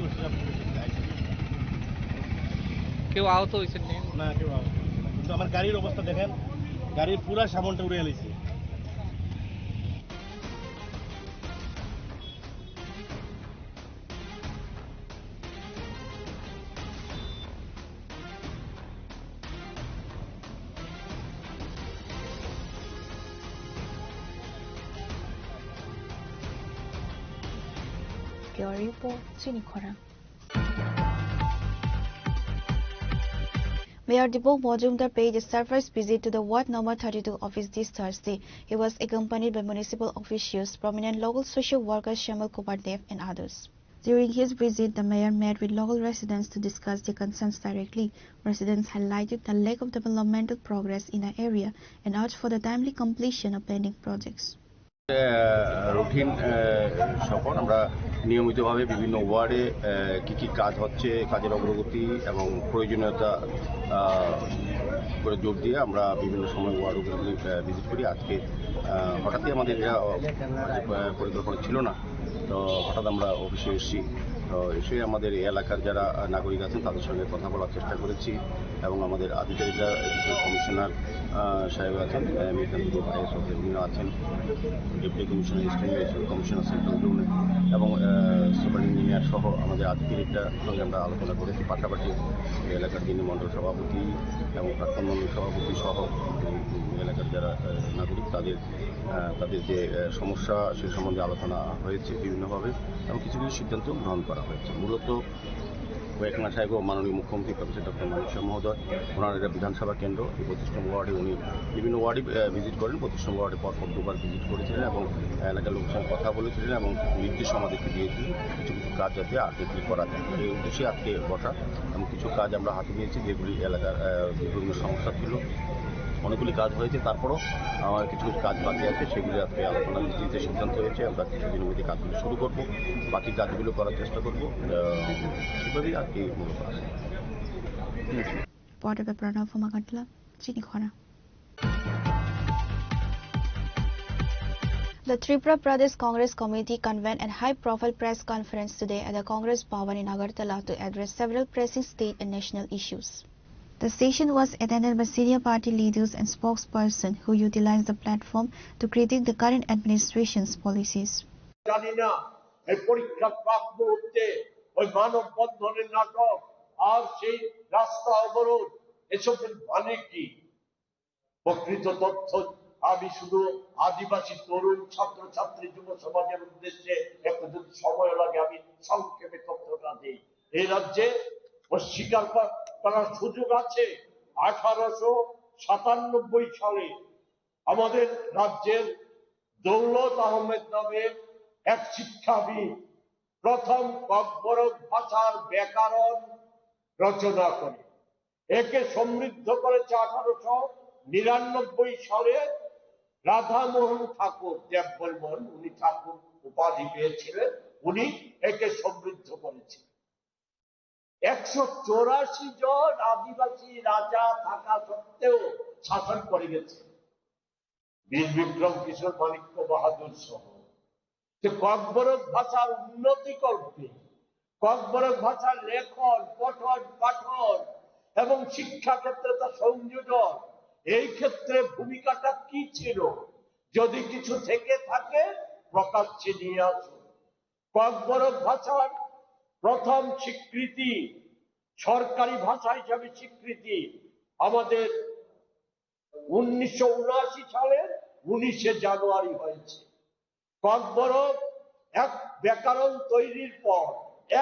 কেউ আহত হয়েছেন না কেউ আহত কিন্তু আমার গাড়ির অবস্থা দেখেন গাড়ির পুরা সামনটা উড়ে এলাইছে Pure Report, Chinikhora. Mayor Deepak Majumdar paid a surprise visit to the Ward number 32 office this Thursday. He was accompanied by municipal officials, prominent local social workers Shamal Kubardev and others. During his visit, the mayor met with local residents to discuss their concerns directly. Residents highlighted the lack of developmental progress in the area and urged for the timely completion of pending projects. Routine সফর আমরা নিয়মিতভাবে বিভিন্ন ওয়ার্ডে কি কাজ হচ্ছে, কাজের অগ্রগতি এবং প্রয়োজনীয়তা করে জোর দিয়ে আমরা বিভিন্ন সময় ওয়ার্ডগুলি ভিজিট করি। আজকে হঠাৎই আমাদের পরিকল্পনা ছিল না, তো হঠাৎ আমরা অফিসে এসেছি। তো এসে আমাদের এলাকার যারা নাগরিক আছেন তাদের সঙ্গে কথা বলার চেষ্টা করেছি এবং আমাদের আধিকারিকরা কমিশনার সাহেব আছেন, উনিও আছেন, deputy commissioner eastern commissioner central জোনের এবং সুপার ইঞ্জিনিয়ার সহ আমাদের আধিকারিকরা সঙ্গে আমরা আলোচনা করেছি। পাশাপাশি এলাকার যিনি মণ্ডল সভাপতি এবং প্রাক্তন মণ্ডল সভাপতি সহ এলাকার যারা নাগরিক তাদের যে সমস্যা সে সম্বন্ধে আলোচনা হয়েছে বিভিন্নভাবে এবং কিছু কিছু সিদ্ধান্ত গ্রহণ করা হয়েছে। মূলত কয়েকনা সাহেব ও মাননীয় মুখ্যমন্ত্রী প্রফেসর ডক্টর মানিক শাহ মহোদয় ওনার এটা বিধানসভা কেন্দ্র, এই 25 নম্বর ওয়ার্ডে উনি বিভিন্ন ওয়ার্ডে ভিজিট করেন। 25 নম্বর ওয়ার্ডে পরপর দুবার ভিজিট করেছিলেন এবং এলাকার লোকের সঙ্গে কথা বলেছিলেন এবং নির্দেশ আমাদেরকে দিয়েছিলেন কিছু কিছু কাজ যাতে আর্টিফিল করা যায়। এই উদ্দেশ্যে আজকে বসা এবং কিছু কাজ আমরা হাতে দিয়েছি যেগুলি এলাকার বিভিন্ন সমস্যা ছিল। অনেকগুলি কাজ হয়েছে, তারপরও আমার কিছু কিছু কাজ বাকি আছে, সেগুলি আজকে আলোচনা দিতে সিদ্ধান্ত হয়েছে। আমরা কিছুদিনের মধ্যে কাজগুলো শুরু করব, বাকি কাজগুলো করার চেষ্টা করব। সেভাবেই আজকে মূলত আছে। The Tripura Pradesh Congress Committee convened a high-profile press conference today at the Congress Bhavan in Agartala to address several pressing state and national issues. The session was attended by senior party leaders and spokespersons who utilized the platform to critique the current administration's policies. জানি না এই পরীক্ষার প্রাক মুহূর্তে ওই মানব বন্ধনের নাটক আর সেই রাস্তা অবরোধ এসবের মানে কি? প্রকৃত তথ্য আমি শুধু আদিবাসী তরুণ ছাত্রছাত্রী যুব সমাজের উদ্দেশ্যে একটু যদি সময় লাগে আমি সংক্ষেপে তথ্যটা দিই। এই রাজ্যে অস্বীকার করার সুযোগ আছে 1897 সালে আমাদের রাজ্যের দৌলত আহমেদ নামে এক শিক্ষাবিদ প্রথম ককবরক ভাষার ব্যাকরণ রচনা করে একে সমৃদ্ধ করেছে 1899 সালে রাধামোহন ঠাকুর দেববর্মন, উনি ঠাকুর উপাধি পেয়েছিলেন, উনি একে সমৃদ্ধ করেছিলেন। 184 জন আদিবাসী রাজা থাকা সত্ত্বেও শাসন করে গেছে বীর বিক্রম কিশোর মাণিক্য বাহাদুর সহ। ককবরক ভাষার উন্নতি করতে, ককবরক ভাষার লেখন পঠন পাঠন এবং শিক্ষা ক্ষেত্রে তার সংযোজন, এই ক্ষেত্রে ভূমিকাটা কি ছিল? যদি কিছু থেকে থাকে প্রকাশ্যে নিয়ে আসুন। ককবরক ভাষার প্রথম স্বীকৃতি, সরকারি ভাষা হিসাবে স্বীকৃতি আমাদের 1979 সালের 19 জানুয়ারি হয়েছে। ককবরক এক ব্যাকরণ তৈরির পর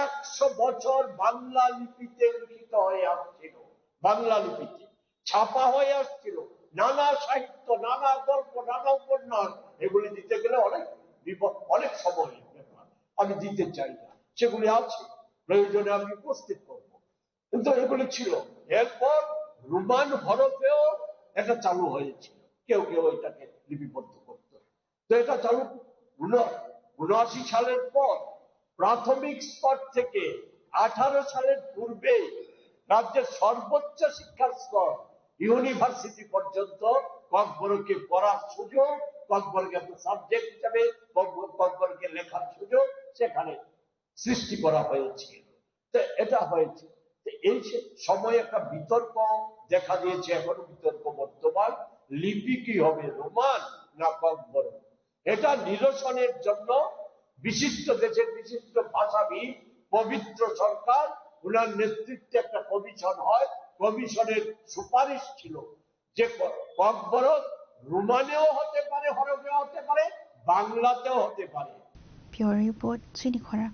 100 বছর বাংলা লিপিতে লিখিত হয়ে আসছিল, বাংলা লিপিতে ছাপা হয়ে আসছিল। নানা সাহিত্য, নানা গল্প, নানা উপন্যাস, এগুলি দিতে গেলে অনেক সময়ের ব্যাপার, আমি দিতে চাই না। সেগুলি আছে, প্রয়োজনে আমি উপস্থিত করব, কিন্তু এগুলি ছিল। এরপর রোমান হরফেও এটা চালু হয়েছিল, কেউ কেউ এটাকে লিপিবদ্ধ করত। তো এটা চালু 79 সালের পর প্রাথমিক স্তর থেকে 18 সালের পূর্বে রাজ্যের সর্বোচ্চ শিক্ষার স্তর ইউনিভার্সিটি পর্যন্ত ককবরকে পড়ার সুযোগ, ককবরকে একটা সাবজেক্ট হিসাবে ককবরকে লেখার সুযোগ সেখানে সৃষ্টি করা হয়েছিল। তো এটা হয়েছে। এই সময় একটা বিতর্ক দেখা দিয়েছে, এখনো বিতর্ক বর্তমান, লিপি কি হবে, রোমান না ককবরক? এটা নিরসনের জন্য বিশিষ্ট দেশের বিশিষ্ট ভাষাবিদ পবিত্র সরকার, উনার নেতৃত্বে একটা কমিশন হয়। কমিশনের সুপারিশ ছিল যে ককবরক রোমানেও হতে পারে, হরফেও হতে পারে, বাংলাতেও হতে পারে। Pure Report, Chinikhora.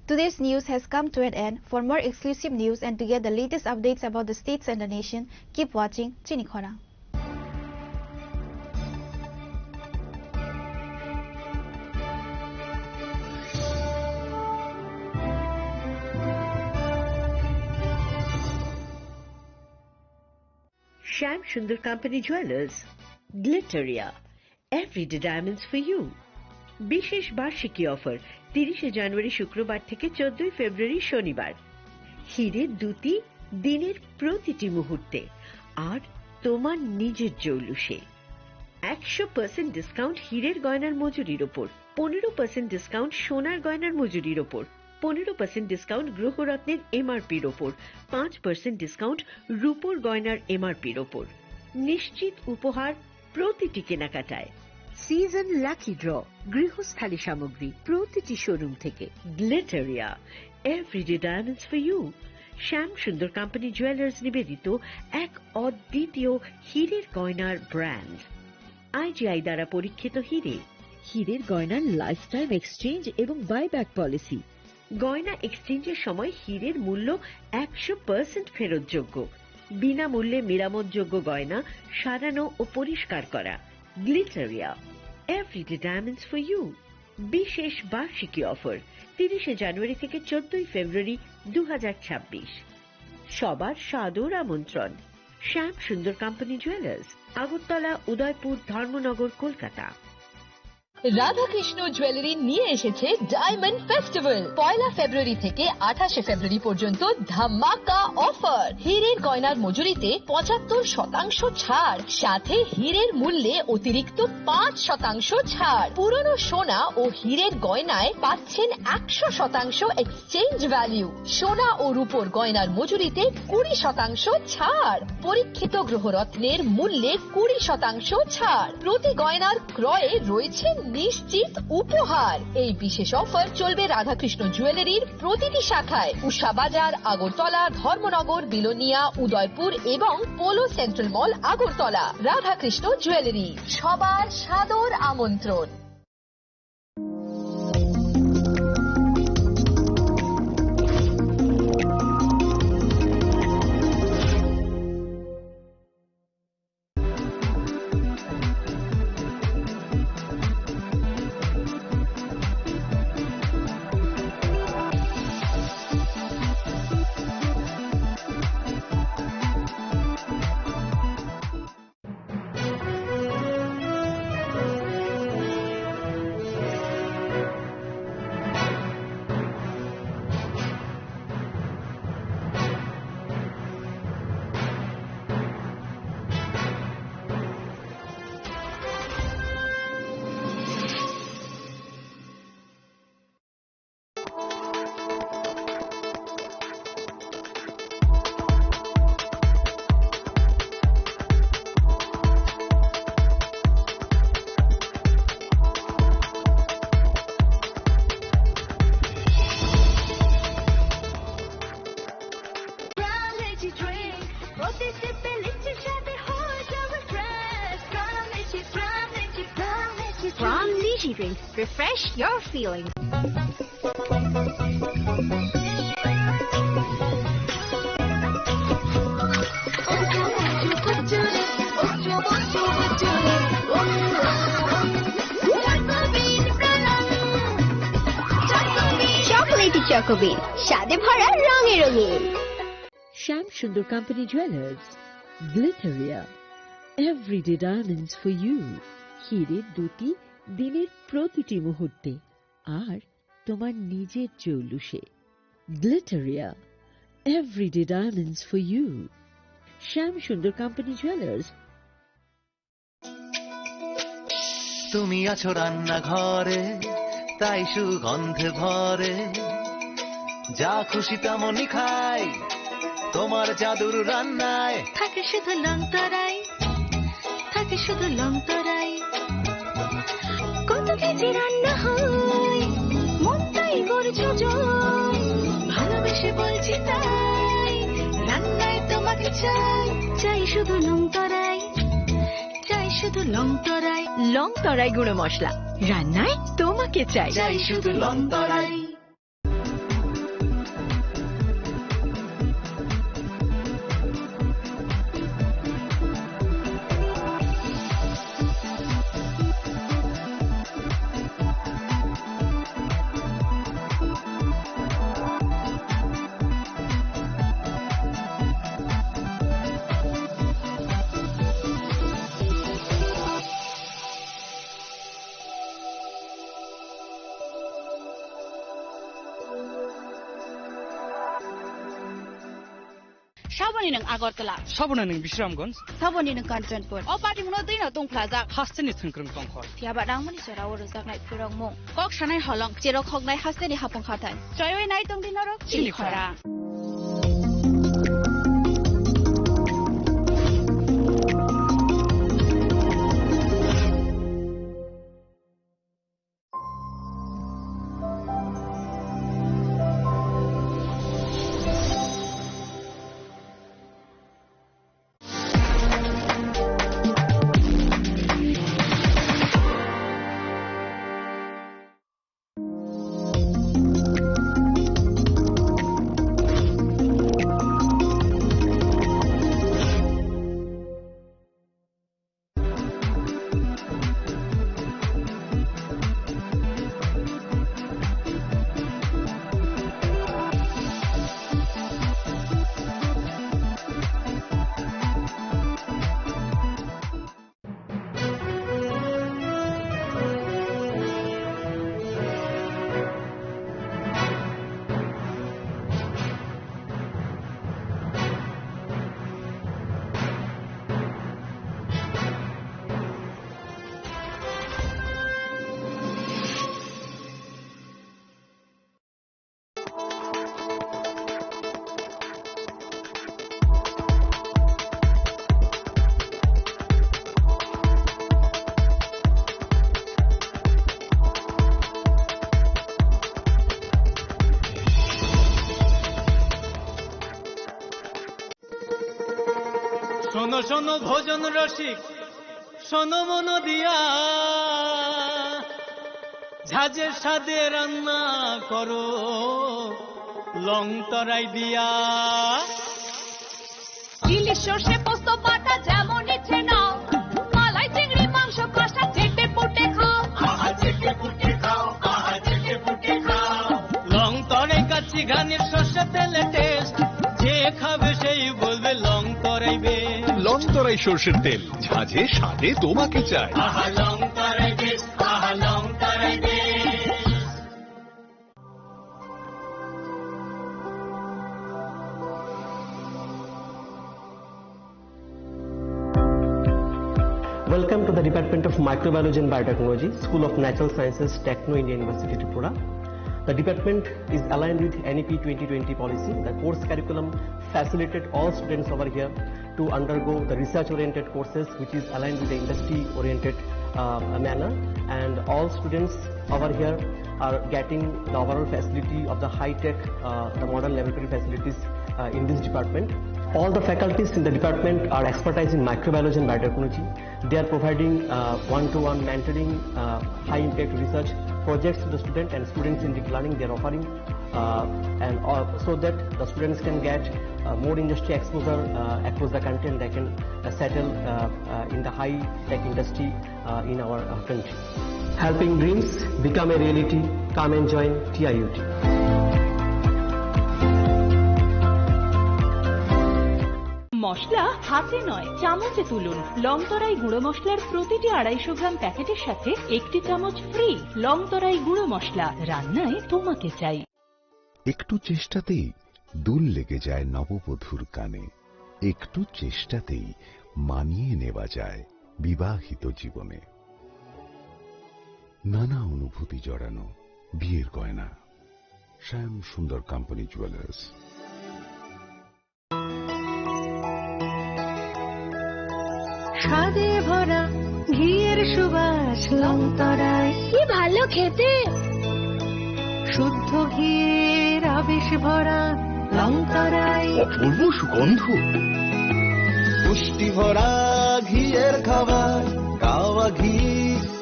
Today's news has come to an end. For more exclusive news and to get the latest updates about the states and the nation, keep watching Chinikhora. Shyam Sundar Company Jewelers, Glitteria, everyday diamonds for you. বিশেষ বার্ষিকী offer 30 জানুয়ারি শুক্রবার থেকে 14 ফেব্রুয়ারি শনিবার। হীরের দুটি দিনের প্রতিটি মুহূর্তে আর তোমার নিজের জৌলুসে। 100% ডিসকাউন্ট হীরের গয়নার মজুরির ওপর, 15% ডিসকাউন্ট সোনার গয়নার মজুরির ওপর, 15% ডিসকাউন্ট গ্রহরত্নের এমআরপির ওপর, 5% ডিসকাউন্ট রূপোর গয়নার এমআরপির ওপর। নিশ্চিত উপহার প্রতিটি কেনাকাটায়। সিজন লাকি ড্র গৃহস্থালী সামগ্রী প্রতিটি শোরুম থেকে। Glitteria, everyday diamonds for you. Shyam Sundar company jewellers নিবেদিত এক অদ্বিতীয় হীরের গয়নার ব্র্যান্ড। আইজিআই দ্বারা পরীক্ষিত হীরে। হীরের গয়নার লাইফ টাইম এক্সচেঞ্জ এবং বাইব্যাক পলিসি। গয়না এক্সচেঞ্জের সময় হীরের মূল্য 100% ফেরতযোগ্য। বিনামূল্যে মেরামতযোগ্য গয়না সারানো ও পরিষ্কার করা। Glitteria, everyday diamonds for you. বিশেষ বার্ষিকী অফার 30 জানুয়ারি থেকে 14 ফেব্রুয়ারি 2026। সবার সাদর আমন্ত্রণ। শ্যাম Sundar company jewellers, Agartala, Udaipur, Dharmanagar, Kolkata. Radhakrishna jewellery নিয়ে এসেছে ডায়মন্ড ফেস্টিভ্যাল। 1 ফেব্রুয়ারি থেকে 28 ফেব্রুয়ারি পর্যন্ত ধামাকা অফার। হীরের গয়নার মজুরিতে 75% ছাড়, সাথে হীরের মূল্যে অতিরিক্ত 5% ছাড়। পুরনো সোনা ও হীরের গয়নায় পাচ্ছেন 100% এক্সচেঞ্জ ভ্যালু। সোনা ও রূপোর গয়নার মজুরিতে 20% ছাড়। পরীক্ষিত গ্রহরত্নের মূল্যে 20% ছাড়। প্রতি গয়নার ক্রয়ে রয়েছে নিশ্চিত উপহার। এই বিশেষ অফার চলবে রাধাকৃষ্ণ জুয়েলারির প্রতিটি শাখায়, উষা বাজার, আগরতলা, ধর্মনগর, বিলোনিয়া, উদয়পুর এবং পোলো সেন্ট্রাল মল, আগরতলা। রাধাকৃষ্ণ জুয়েলারি, সবার সাদর আমন্ত্রণ। Refresh your feelings. Chocolatey Choco Bean, স্বাদে ভরা রঙে রঙিন। Shyam Sundar company jewellers, Glitteria, everyday diamonds for you. হীরের দুটি দিনের প্রতিটি মুহূর্তে আর তোমার নিজের জৌলুসে। Glitteria, everyday diamonds for you. Shyam Sundar company jewellers. তুমি আছো রান্নাঘরে, তাই সুগন্ধে ভরে, যা খুশি তেমনই খাই তোমার জাদুর রান্নায়। থাকে শুধু লং তরাই, থাকে শুধু লং তরাই, কত কেজি রান্না হয় মনটাই করছো জয়। ভালোবেসে বলছি তাই, রান্নায় তোমাকে চাই, চাই শুধু লং তরাই, চাই শুধু লং তরাই। লং তরাই গুঁড়ো মশলা, রান্নায় তোমাকে চাই, চাই শুধু লং তরাই। Saboni ng Agartala. Sabona ng Bisramganj. Saboni ng Kanchanpur. O party mo din na tong plaza. Hasteni thungkrung tongkhor. Tiaba dangmani sora oro zaknai phirong mo. Kok shanai holong chero khognai hasteni hapong khatan. Choyoi nai tong dinaro chili khora. শোনো শোনো ভোজন রসিক শোনো মন দিয়া ঝাঁঝের স্বাদে রান্না করো লং তরাই দিয়া ইলিশ সর্ষে পোস্ত বাটা যেমন ইচ্ছে নাও মালাই চিংড়ি মাংস কষা চেটে পুটে খাও আহা চেটে পুটে খাও আহা চেটে পুটে খাও লং তরাই কাচ্চি ঘানির সর্ষে তেলে টেস্ট যে খাবে সেই বলবে লং তরাইবে লং তরাই সর্ষের তেল ঝাঁঝে স্বাদে তোমাকে চাই আহা লং তরাই বেশ আহা লং তরাই বেশ Welcome to the Department of Microbiology and Biotechnology, School of Natural Sciences, Techno India University, Tripura. The department is aligned with NEP 2020 policy. The course curriculum facilitated all students over here to undergo the research-oriented courses, which is aligned with the industry-oriented manner. And all students over here are getting the overall facility of the high-tech, the modern laboratory facilities in this department. All the faculties in the department are expertise in microbiology and biotechnology. They are providing one-to-one mentoring, high-impact research projects to the student and students in deep learning. They are offering so that the students can get more industry exposure across the country and they can settle in the high-tech industry in our country. Helping dreams become a reality. Come and join TIUT. মশলা হাতে নয় চামচে তুলুন long তরাই গুঁড়ো মশলার প্রতিটি 250 গ্রাম প্যাকেটের সাথে একটি চামচ ফ্রি লং তরাই গুঁড়ো মশলা রান্নায় তোমাকে চাই একটু চেষ্টাতেই দুল লেগে যায় নববধূর কানে একটু চেষ্টাতেই মানিয়ে নেওয়া যায় বিবাহিত জীবনে নানা অনুভূতি জড়ানো বিয়ের গয়না শ্যাম সুন্দর কোম্পানি জুয়েলার্স স্বাদে ভরা ঘিয়ের সুবাস লং তরাই কি ভালো খেতে শুদ্ধ ঘিয়ের আবেশ ভরা লং তরাই অপূর্ব সুগন্ধ পুষ্টি ভরা ঘিয়ের খাবার গাওয়া ঘি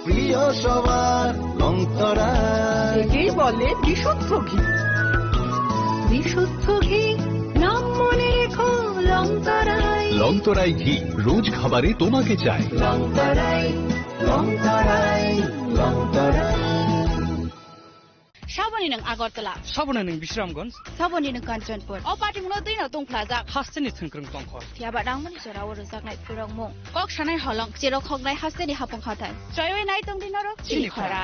প্রিয় সবার লং তরাই একেই বলে বিশুদ্ধ ঘি বিশুদ্ধ ঘি নাম মনে রেখো লং তরাই লং তরাই ঘি রোজ খাবারে তোমাকে চাই লং তরাই লং তরাই লং তরাই Saboni ng Agartala. Sabona ng Bisramganj. Saboni ng Kanchanpur. O party mo din na tong plaza. Hasteni thungkrung tongkhor. Tiaba dangmani sora oro zaknai phirong mo. Kok shanai holong chero khognai hasteni hapong khatan. Choyoi nai tong dinaro chili khora.